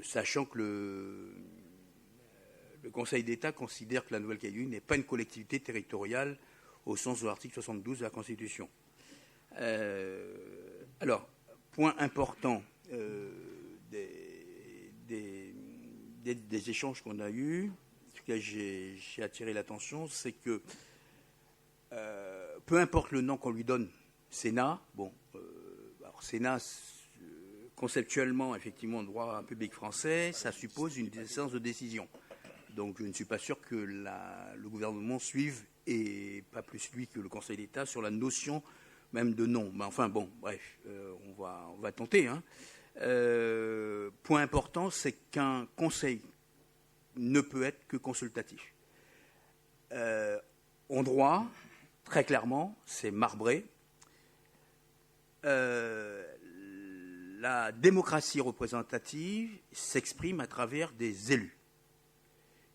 Speaker 10: Sachant que le Conseil d'État considère que la Nouvelle-Calédonie n'est pas une collectivité territoriale au sens de l'article 72 de la Constitution. Alors, point important des échanges qu'on a eus, ce que j'ai attiré l'attention, c'est que peu importe le nom qu'on lui donne, Sénat, alors Sénat, conceptuellement, effectivement, en droit public français, ça suppose une séance de décision. Donc je ne suis pas sûr que le gouvernement suive, et pas plus lui que le Conseil d'État, sur la notion même de nom. Mais enfin, bon, bref, on va tenter. Point important, c'est qu'un conseil ne peut être que consultatif. En droit, très clairement, c'est marbré. La démocratie représentative s'exprime à travers des élus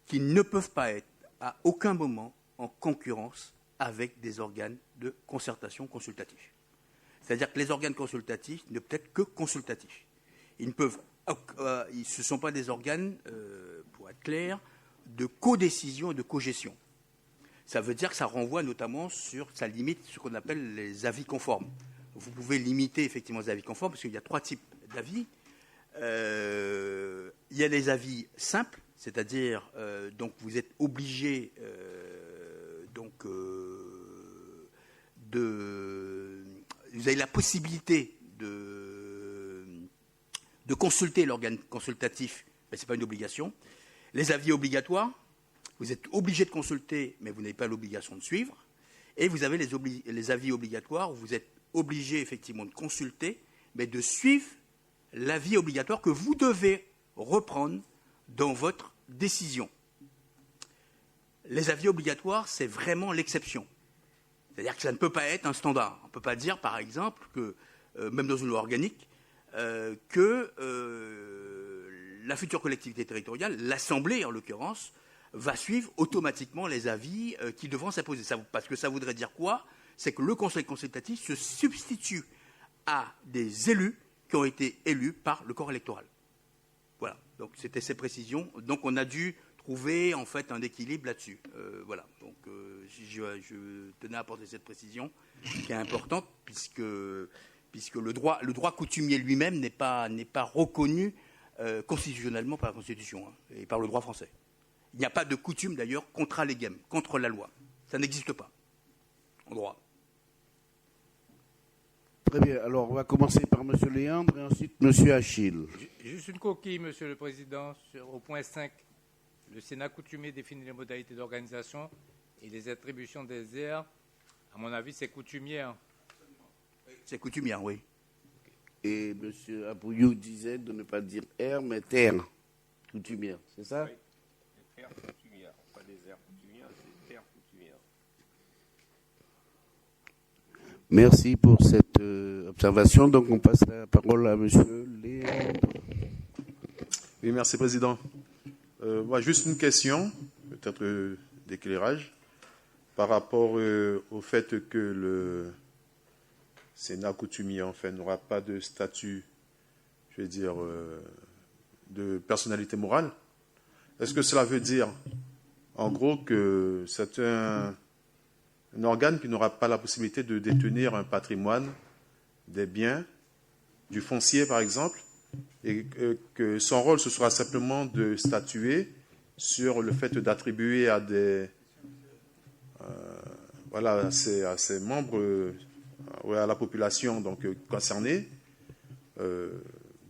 Speaker 10: qui ne peuvent pas être à aucun moment en concurrence avec des organes de concertation consultatifs. C'est-à-dire que les organes consultatifs ne peuvent être que consultatifs. Ils ne sont pas des organes, pour être clair, de codécision et de cogestion. Ça veut dire que ça renvoie notamment ça limite ce qu'on appelle les avis conformes. Vous pouvez limiter effectivement les avis conformes parce qu'il y a 3 types d'avis. Il y a les avis simples, c'est-à-dire donc vous êtes obligé vous avez la possibilité de consulter l'organe consultatif, mais ce n'est pas une obligation. Les avis obligatoires, vous êtes obligé de consulter, mais vous n'avez pas l'obligation de suivre. Et vous avez les avis obligatoires, où vous êtes obligé effectivement de consulter, mais de suivre l'avis obligatoire que vous devez reprendre dans votre décision. Les avis obligatoires, c'est vraiment l'exception. C'est-à-dire que ça ne peut pas être un standard. On ne peut pas dire, par exemple, que, même dans une loi organique, que la future collectivité territoriale, l'Assemblée en l'occurrence, va suivre automatiquement les avis qui devront s'imposer. Parce que ça voudrait dire quoi? C'est que le Conseil consultatif se substitue à des élus qui ont été élus par le corps électoral. Voilà, donc c'était ces précisions. Donc on a dû trouver en fait un équilibre là-dessus. Voilà, donc je tenais à apporter cette précision qui est importante puisque le droit coutumier lui-même n'est pas reconnu constitutionnellement par la Constitution et par le droit français. Il n'y a pas de coutume d'ailleurs contra legem, contre la loi. Ça n'existe pas en droit.
Speaker 3: Très bien. Alors, on va commencer par M. Léandre et ensuite M. Achille.
Speaker 13: Juste une coquille, Monsieur le Président, au point 5. Le Sénat coutumier définit les modalités d'organisation et les attributions des aires. À mon avis, c'est coutumier.
Speaker 10: C'est coutumier, oui.
Speaker 3: Et M. Abouyou disait de ne pas dire air, mais terre coutumière. C'est ça?
Speaker 9: Oui. Terre coutumière, pas des aires coutumières, c'est terre coutumière.
Speaker 3: Merci pour cette observation. Donc, on passe la parole à M. Léandre.
Speaker 14: Oui, merci, Président. Moi, juste une question, peut-être d'éclairage, par rapport au fait que le Sénat coutumier, en fait, n'aura pas de statut, je vais dire, de personnalité morale. Est-ce que cela veut dire, en gros, que c'est un organe qui n'aura pas la possibilité de détenir un patrimoine, des biens, du foncier, par exemple, et que son rôle, ce sera simplement de statuer sur le fait d'attribuer à des à ses membres, à la population donc concernée, de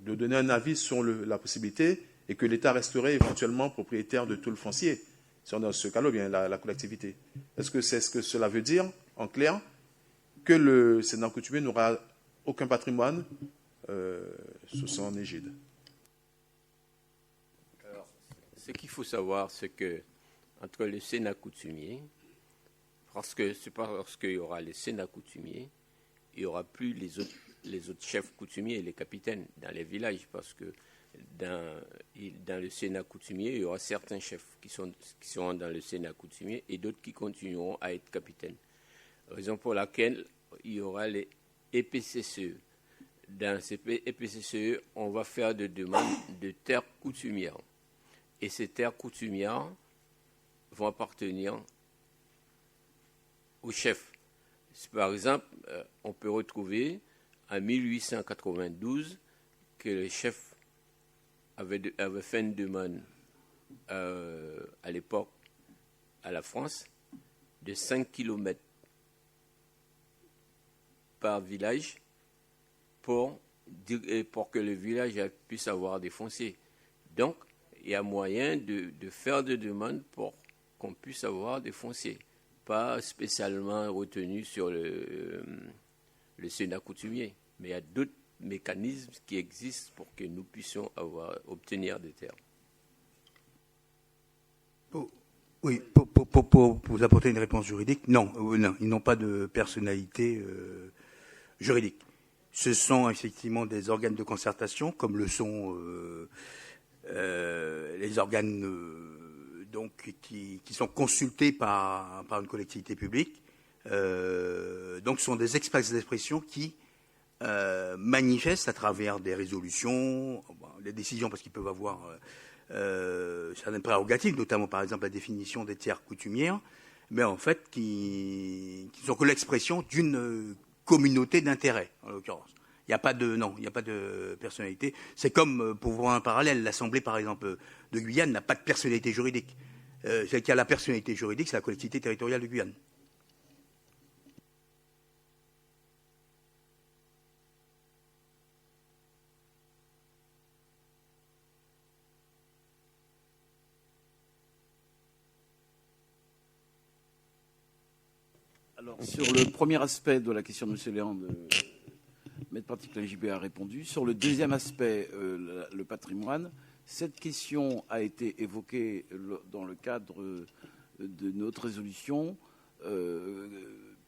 Speaker 14: donner un avis sur la possibilité et que l'État resterait éventuellement propriétaire de tout le foncier. Si on est dans ce cas-là, bien la collectivité. Est-ce que c'est ce que cela veut dire, en clair, que le Sénat coutumier n'aura aucun patrimoine sous son égide?
Speaker 12: Alors, ce qu'il faut savoir, c'est que entre le Sénat coutumier, parce que c'est pas parce qu'il y aura le Sénat coutumier, il n'y aura plus les autres chefs coutumiers et les capitaines dans les villages, parce que dans le Sénat coutumier, il y aura certains chefs qui seront dans le Sénat coutumier et d'autres qui continueront à être capitaines. Raison pour laquelle il y aura les EPCCE. Dans ces EPCCE, on va faire des demandes de terres coutumières. Et ces terres coutumières vont appartenir au chef. Par exemple, on peut retrouver en 1892 que le chef avait fait une demande à l'époque à la France de 5 km par village pour que le village puisse avoir des fonciers. Donc, il y a moyen de faire des demandes pour qu'on puisse avoir des fonciers, pas spécialement retenus sur le Sénat coutumier, mais il y a d'autres mécanismes qui existent pour que nous puissions obtenir des terres.
Speaker 10: Oui, pour vous apporter une réponse juridique, non, ils n'ont pas de personnalité juridique. Ce sont effectivement des organes de concertation, comme le sont les organes donc qui sont consultés par une collectivité publique. Donc, ce sont des espaces d'expression qui manifestent à travers des résolutions, des décisions, parce qu'ils peuvent avoir certaines prérogatives, notamment par exemple la définition des terres coutumières, mais en fait qui sont que l'expression d'une communauté d'intérêt, en l'occurrence. Il n'y a pas de personnalité. C'est comme, pour voir un parallèle, l'Assemblée, par exemple, de Guyane n'a pas de personnalité juridique. Celle qui a la personnalité juridique, c'est la collectivité territoriale de Guyane.
Speaker 11: Alors, sur le premier aspect de la question de M. Léandre, Maître Particulier JB a répondu. Sur le deuxième aspect, le patrimoine, cette question a été évoquée dans le cadre de notre résolution,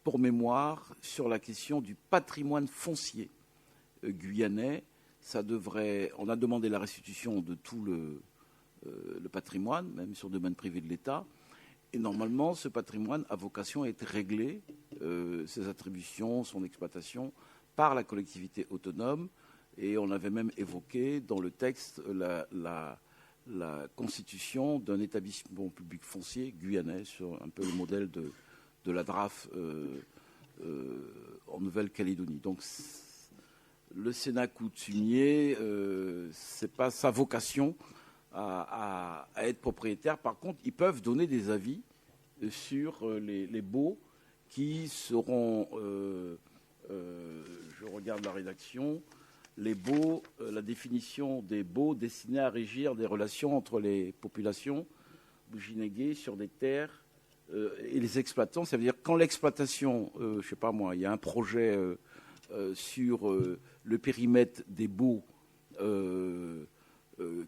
Speaker 11: pour mémoire, sur la question du patrimoine foncier guyanais. On a demandé la restitution de tout le patrimoine, même sur le domaine privé de l'État. Et normalement, ce patrimoine a vocation à être réglé, ses attributions, son exploitation, par la collectivité autonome, et on avait même évoqué dans le texte la constitution d'un établissement public foncier guyanais sur un peu le modèle de la DRAF en Nouvelle-Calédonie. Donc le Sénat coutumier, c'est pas sa vocation à être propriétaire. Par contre, ils peuvent donner des avis sur les baux qui seront, je regarde la rédaction, les baux, la définition des baux destinés à régir des relations entre les populations bouginéguées sur des terres et les exploitants. Ça veut dire quand l'exploitation, je sais pas moi, il y a un projet sur le périmètre des baux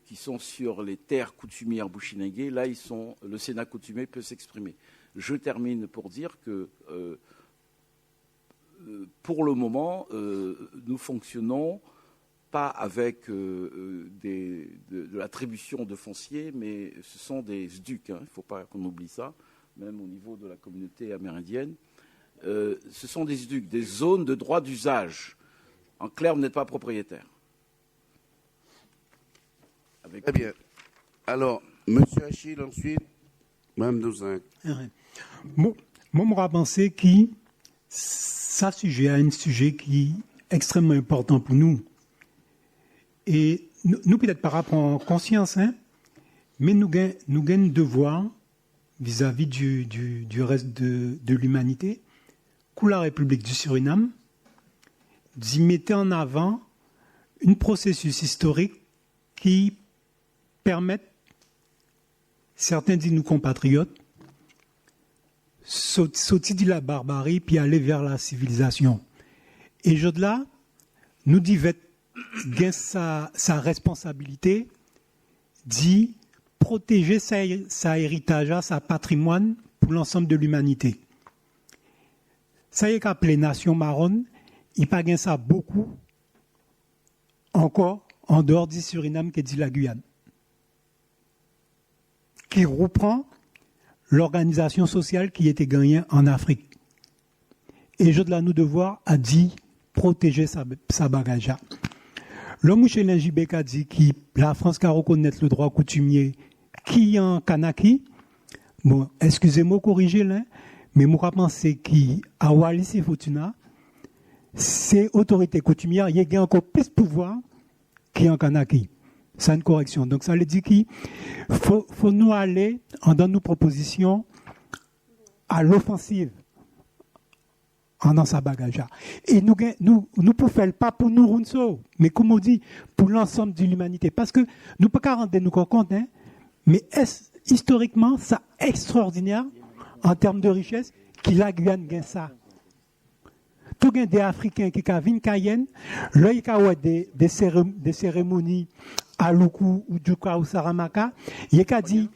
Speaker 11: qui sont sur les terres coutumières bouchinéguées, là le Sénat coutumier peut s'exprimer. Je termine pour dire que pour le moment, nous fonctionnons pas avec de l'attribution de foncier, mais ce sont des SDUC. Il ne faut pas qu'on oublie ça, même au niveau de la communauté amérindienne. Ce sont des SDUC, des zones de droit d'usage. En clair, vous n'êtes pas propriétaire.
Speaker 3: Très bien. Alors, M. Achille, ensuite, Mme Douzin.
Speaker 7: Moi, je pense que ça sujet un sujet qui est extrêmement important pour nous. Et nous peut-être par rapport en conscience, mais nous avons un devoir vis-à-vis du reste de l'humanité, pour la République du Suriname, d'y mettre en avant un processus historique qui permet certains de nos compatriotes sortir de la barbarie puis aller vers la civilisation. Et je-là, nous devons gagner sa responsabilité d'y protéger sa héritage, sa patrimoine pour l'ensemble de l'humanité. Ça y est qu'appelé nation marronne, il pas gagné ça beaucoup encore en dehors du Suriname qui dit la Guyane, qui reprend l'organisation sociale qui était gagnée en Afrique. Et je dois nous devoir à dire protéger sa bagage. L'homme Mouchelin Jibek a dit que la France a reconnaît le droit coutumier qui en Kanaki. Bon, excusez-moi corriger là, mais moi je pense qu'à Wallis et Futuna, ces autorités coutumières, il y a encore plus de pouvoir qui en Kanaki. C'est une correction. Donc ça veut dire qu'il faut nous aller dans nos propositions à l'offensive dans sa bagage. Et nous pouvons faire pas pour nous Runso, mais comme on dit, pour l'ensemble de l'humanité. Parce que nous ne pouvons pas rendre nous compte, mais historiquement, c'est extraordinaire en termes de richesse qu'il a Guyane gagne ça. Tout gain des Africains qui viennent Cayenne, là il y a des cérémonies à Loukou ou Djouka ou Saramaka, il y a dit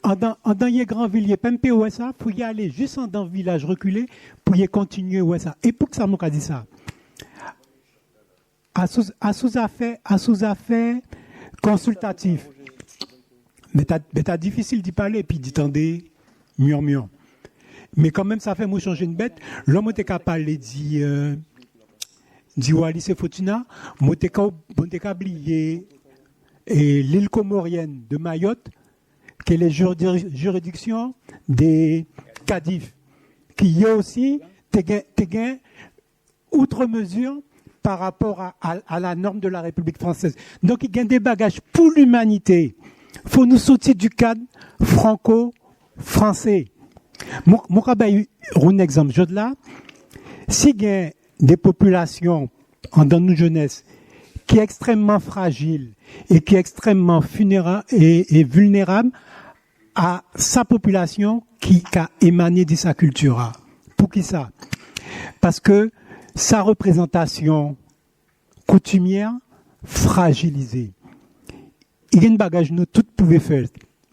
Speaker 7: en dans les grands villes, il y a pas ça, faut y aller juste dans le village reculé pour y continuer ça. Et pour que ça nous a dit ça. À sous-affaires consultatif. Mais t'as difficile d'y parler et puis d'y tendre murmure. Mais quand même, ça fait moi changer une bête. L'homme était capable de dire Wallis et Futuna, moi était capable oublier l'île comorienne de Mayotte, qui est les juridictions des cadifs, qui y a aussi gain outre mesure par rapport à la norme de la République française. Donc il y a des bagages pour l'humanité. Il faut nous sortir du cadre franco-français. Moi, un exemple, je là, si il y a des populations dans nos jeunesse qui est extrêmement fragile et qui est extrêmement vulnérable à sa population qui a émané de sa culture. Pour qui ça? Parce que sa représentation coutumière fragilisée. Il y a une bagage nous toutes pouvaient faire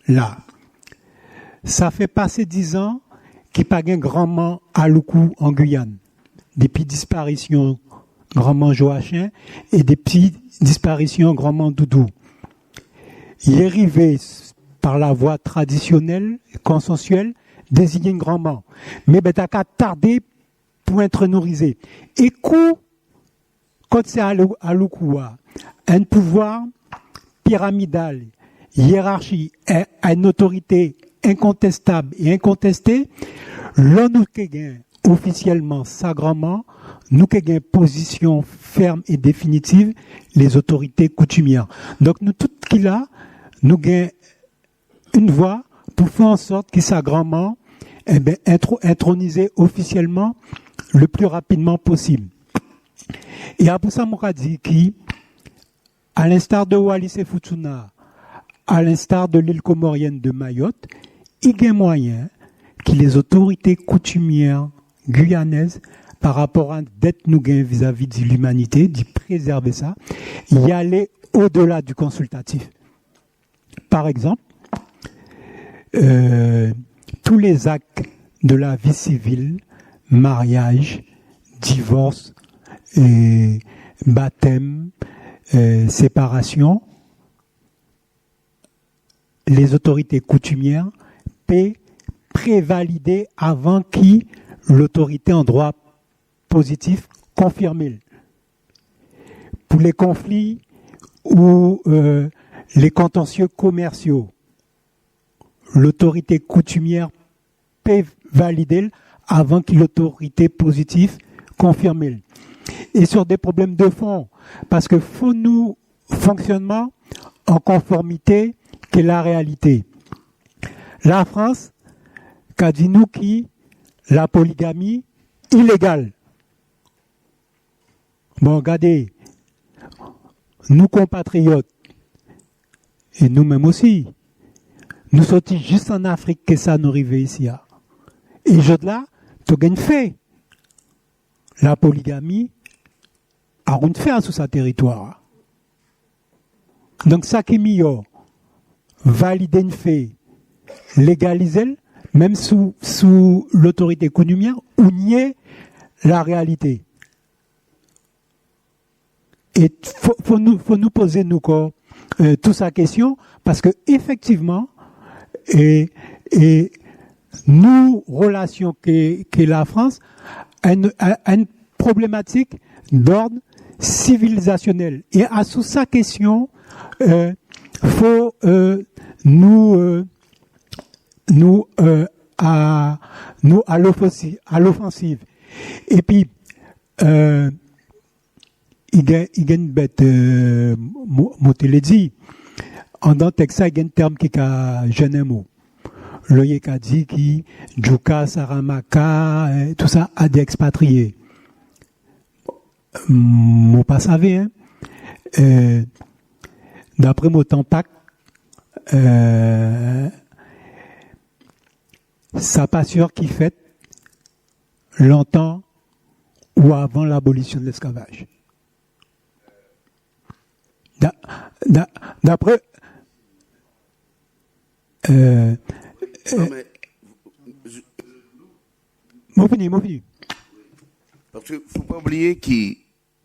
Speaker 7: là. Ça fait passer 10 ans qu'il n'y a pas un grand-mant à Loukou en Guyane. Depuis disparition grand-mant Joachim et depuis disparition grand-mant Doudou. Il est arrivé par la voie traditionnelle, consensuelle, désigner un grand-mant. Mais t'as qu'à tarder pour introniser. Et coup, quand c'est à l'Oukoua, un pouvoir pyramidal, hiérarchie, une autorité incontestable et incontestée, là nous gagnons officiellement, sacrement, nous gagnons position ferme et définitive, les autorités coutumières. Donc nous tout qui là, nous gagnons une voix pour faire en sorte qu'ils sacrement introniser officiellement le plus rapidement possible. Et après ça, on dit qui, à l'instar de Wallis et Futuna, à l'instar de l'île comorienne de Mayotte, il y a moyen que les autorités coutumières guyanaises, par rapport à dette nous gagnons vis-à-vis de l'humanité, d'y préserver ça, y aller au-delà du consultatif. Par exemple, tous les actes de la vie civile, mariage, divorce, baptême, séparation, les autorités coutumières peuvent prévalider avant qui l'autorité en droit positif confirme. Pour les conflits ou les contentieux commerciaux, l'autorité coutumière peut valider avant que l'autorité positive confirme. Et sur des problèmes de fond, parce que faut nous fonctionnement en conformité que la réalité. La France, qu'a dit nous qui la polygamie illégale. Bon, regardez, nous compatriotes, et nous-mêmes aussi, nous sommes juste en Afrique que ça nous arrive ici. Et je là, tu as une fait. La polygamie a une fait sur sa territoire. Donc ça qui est mieux, valider une fait, légaliser, même sous l'autorité coutumière, ou nier la réalité. Et faut nous poser toute sa question, parce que effectivement, et nous relations que la France a une problématique d'ordre civilisationnel. Et à sous sa question, faut nous à l'offensive. Et puis il y a une bête moi te l'ai dit en dans Texas il y a un terme qui a jeune mot le yeka dit qui Djouka Saramaka tout ça a des expatriés moi pas savais hein d'après mon Tampac ça pas sûr qui fait longtemps ou avant l'abolition de l'esclavage. D'après Mon fini.
Speaker 3: Parce qu'il ne faut pas oublier qu'il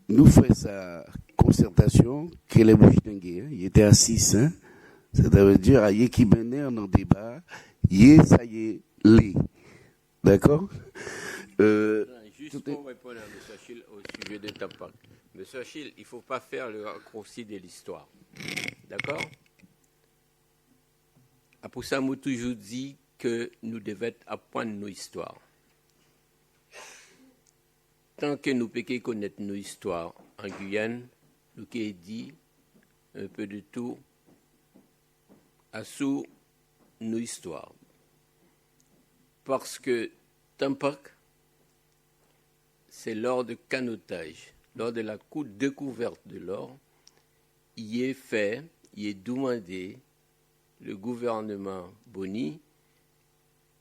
Speaker 3: nous fait sa concertation, qu'il est bouche d'un gué, il était à 6, hein. Ça veut dire, il y a qui bénère dans le débat, ça y est, les. D'accord?
Speaker 12: Juste pour répondre à M. Achille au sujet de Tampac. M. Achille, il ne faut pas faire le raccourci de l'histoire. D'accord? Après ça, moi toujours dit que nous devons apprendre nos histoires. Tant que nous pouvons connaître nos histoires en Guyane, nous pouvons dire un peu de tout à sous nos histoires. Parce que Tampac, c'est lors de canotage, lors de la découverte de l'or, il est demandé le gouvernement Boni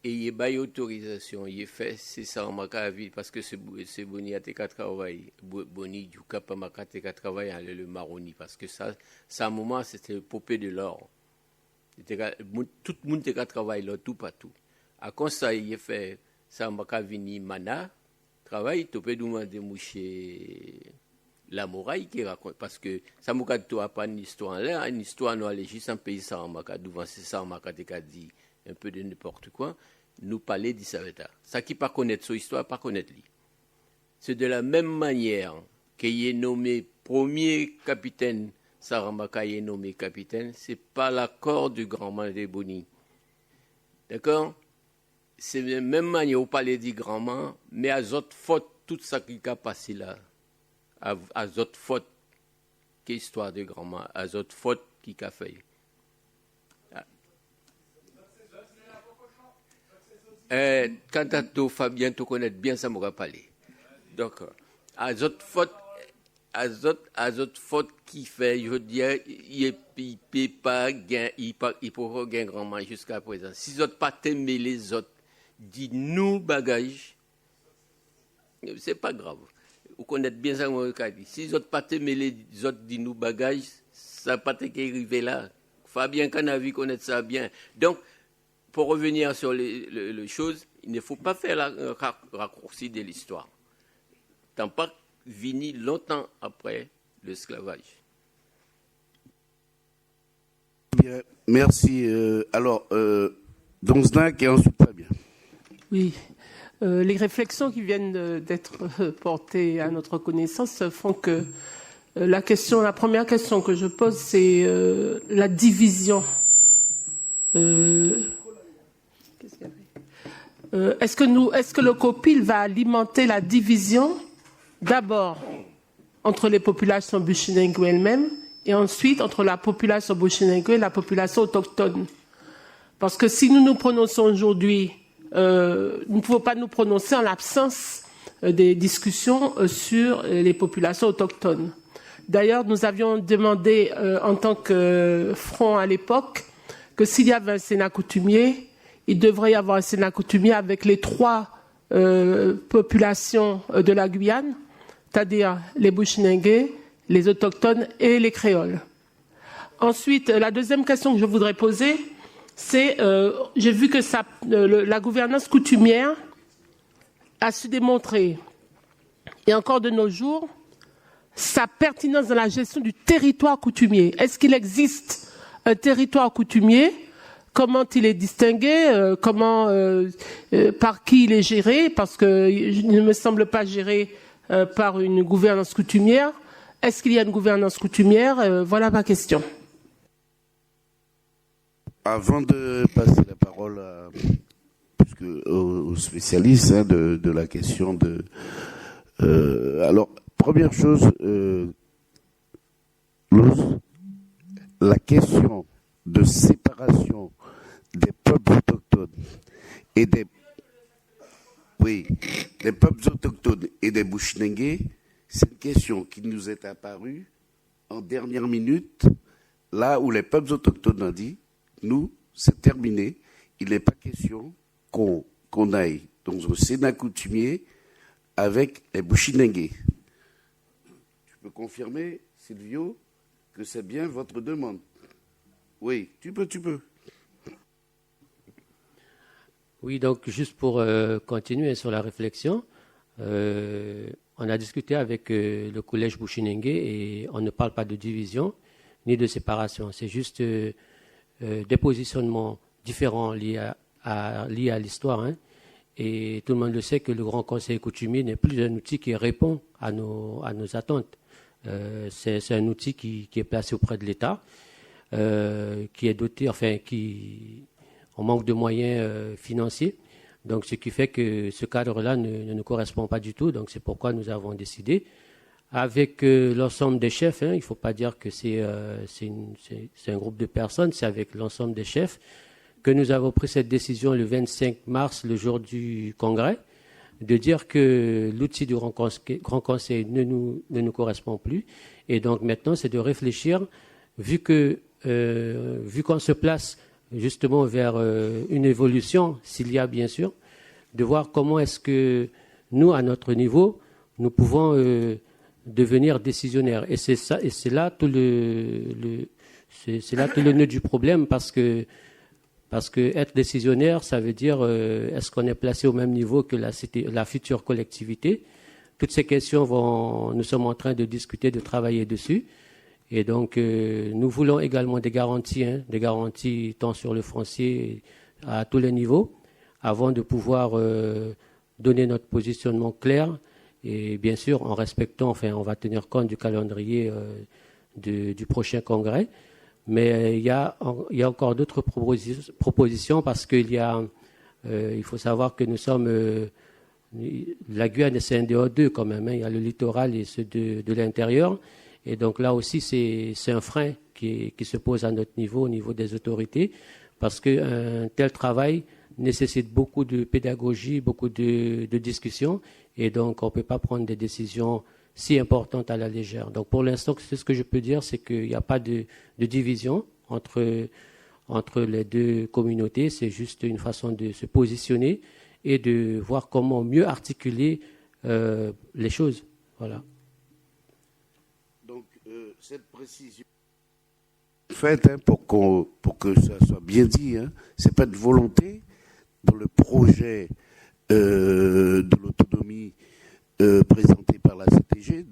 Speaker 12: et il est autorisation, il est fait, c'est ça en ville parce que c'est Boni a été travaillé, Boni du Cap a travaillé à le Maroni parce que ça à un moment c'était le popé de l'or. Tout le monde a travaillé là, tout partout. À cause ça, il est fait, ça m'a venu Mana, travail, tu peux demander moucher la moraille qui raconte, parce que ça m'a pas une histoire en l'air, une histoire nous allait juste un pays ça m'a devant c'est ça m'a dit un peu de n'importe quoi, nous parler d'Isaveta. Ça qui pas connaître son histoire, pas connaître lui. C'est de la même manière qui est nommé premier capitaine, Sarambaka est nommé capitaine, c'est pas l'accord du grand Mandé Boni. D'accord? C'est même manière au palais du grand man, mais à autres fautes, tout ça qui a passé là, à autres fautes, qui est histoire de grand man, à autres fautes qui a fait. Quant à toi, Fabien, tu connais bien ça, m'aura parlé. Donc, à autres fautes, qui fait, je veux dire, il ne peut pas gagner, il peut pas gagner grand man jusqu'à présent. Si les autres pas t'aimer les autres, dis-nous bagage, c'est pas grave. Vous connaissez bien ça, moi, si les autres pas t'aimer les autres, dis-nous bagage, ça pas t'arriver là. Fabien Canavi connaît ça bien. Donc, pour revenir sur les choses, il ne faut pas faire le raccourci de l'histoire. Tant pas venu longtemps après l'esclavage.
Speaker 3: Bien, merci. Alors, Donsnak et ensuite Fabien.
Speaker 5: Oui. Les réflexions qui viennent d'être portées à notre connaissance font que la première question que je pose, c'est la division. Est-ce que le COPIL va alimenter la division d'abord entre les populations bushinengue elles-mêmes et ensuite entre la population bushinengue et la population autochtone? Parce que si nous nous prononçons aujourd'hui, nous ne pouvons pas nous prononcer en l'absence des discussions sur les populations autochtones. D'ailleurs, nous avions demandé en tant que front à l'époque que s'il y avait un Sénat coutumier, il devrait y avoir un Sénat coutumier avec les trois populations de la Guyane, c'est-à-dire les Bushinengue, les autochtones et les créoles. Ensuite, la deuxième question que je voudrais poser, c'est, j'ai vu que la gouvernance coutumière a su démontrer, et encore de nos jours, sa pertinence dans la gestion du territoire coutumier. Est-ce qu'il existe un territoire coutumier? Comment il est distingué? Par qui il est géré? Parce qu'il ne me semble pas géré par une gouvernance coutumière. Est-ce qu'il y a une gouvernance coutumière? Voilà ma question.
Speaker 3: Avant de passer la parole aux spécialistes de la question de... alors, première chose, la question de séparation des peuples autochtones et des peuples autochtones et des Bushinengue, c'est une question qui nous est apparue en dernière minute, là où les peuples autochtones ont dit, nous, c'est terminé, il n'est pas question qu'on aille dans un Sénat coutumier avec les Bushinengue. Tu peux confirmer, Silvio, que c'est bien votre demande? Oui, tu peux.
Speaker 15: Oui, donc juste pour continuer sur la réflexion, on a discuté avec le collège Bushinengue et on ne parle pas de division ni de séparation. C'est juste des positionnements différents liés à l'histoire. Hein. Et tout le monde le sait que le Grand Conseil coutumier n'est plus un outil qui répond à nos attentes. C'est un outil qui est placé auprès de l'État, qui est doté, qui on manque de moyens financiers. Donc, ce qui fait que ce cadre-là ne nous correspond pas du tout. Donc, c'est pourquoi nous avons décidé, avec l'ensemble des chefs, il ne faut pas dire que c'est un groupe de personnes, c'est avec l'ensemble des chefs que nous avons pris cette décision le 25 mars, le jour du congrès, de dire que l'outil du Grand Conseil ne nous correspond plus. Et donc maintenant, c'est de réfléchir, vu qu'on se place justement vers une évolution, s'il y a bien sûr, de voir comment est-ce que nous, à notre niveau, nous pouvons devenir décisionnaires. Et c'est là tout le nœud du problème, parce que être décisionnaire, ça veut dire est-ce qu'on est placé au même niveau que la future collectivité? Toutes ces questions nous sommes en train de discuter, de travailler dessus. Et donc, nous voulons également des garanties tant sur le foncier à tous les niveaux, avant de pouvoir donner notre positionnement clair Et bien sûr, en respectant, enfin, on va tenir compte du calendrier du prochain congrès. Mais il y a encore d'autres propositions parce qu'il il faut savoir que nous sommes, la Guyane c'est un DO2 quand même, hein. Il y a le littoral et ceux de l'intérieur. Et donc là aussi, c'est un frein qui se pose à notre niveau, au niveau des autorités, parce qu'un tel travail nécessite beaucoup de pédagogie, beaucoup de discussion, et donc on ne peut pas prendre des décisions si importantes à la légère. Donc pour l'instant, c'est ce que je peux dire, c'est qu'il n'y a pas de division entre les deux communautés, c'est juste une façon de se positionner et de voir comment mieux articuler les choses. Voilà.
Speaker 3: Donc cette précision faite, hein, pour que ça soit bien dit, hein, c'est pas de volonté dans le projet de l'autonomie présenté par la CTG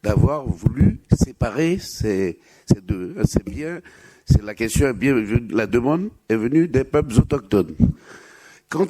Speaker 3: d'avoir voulu séparer ces deux. C'est bien, c'est la question est bien, la demande est venue des peuples autochtones. Quant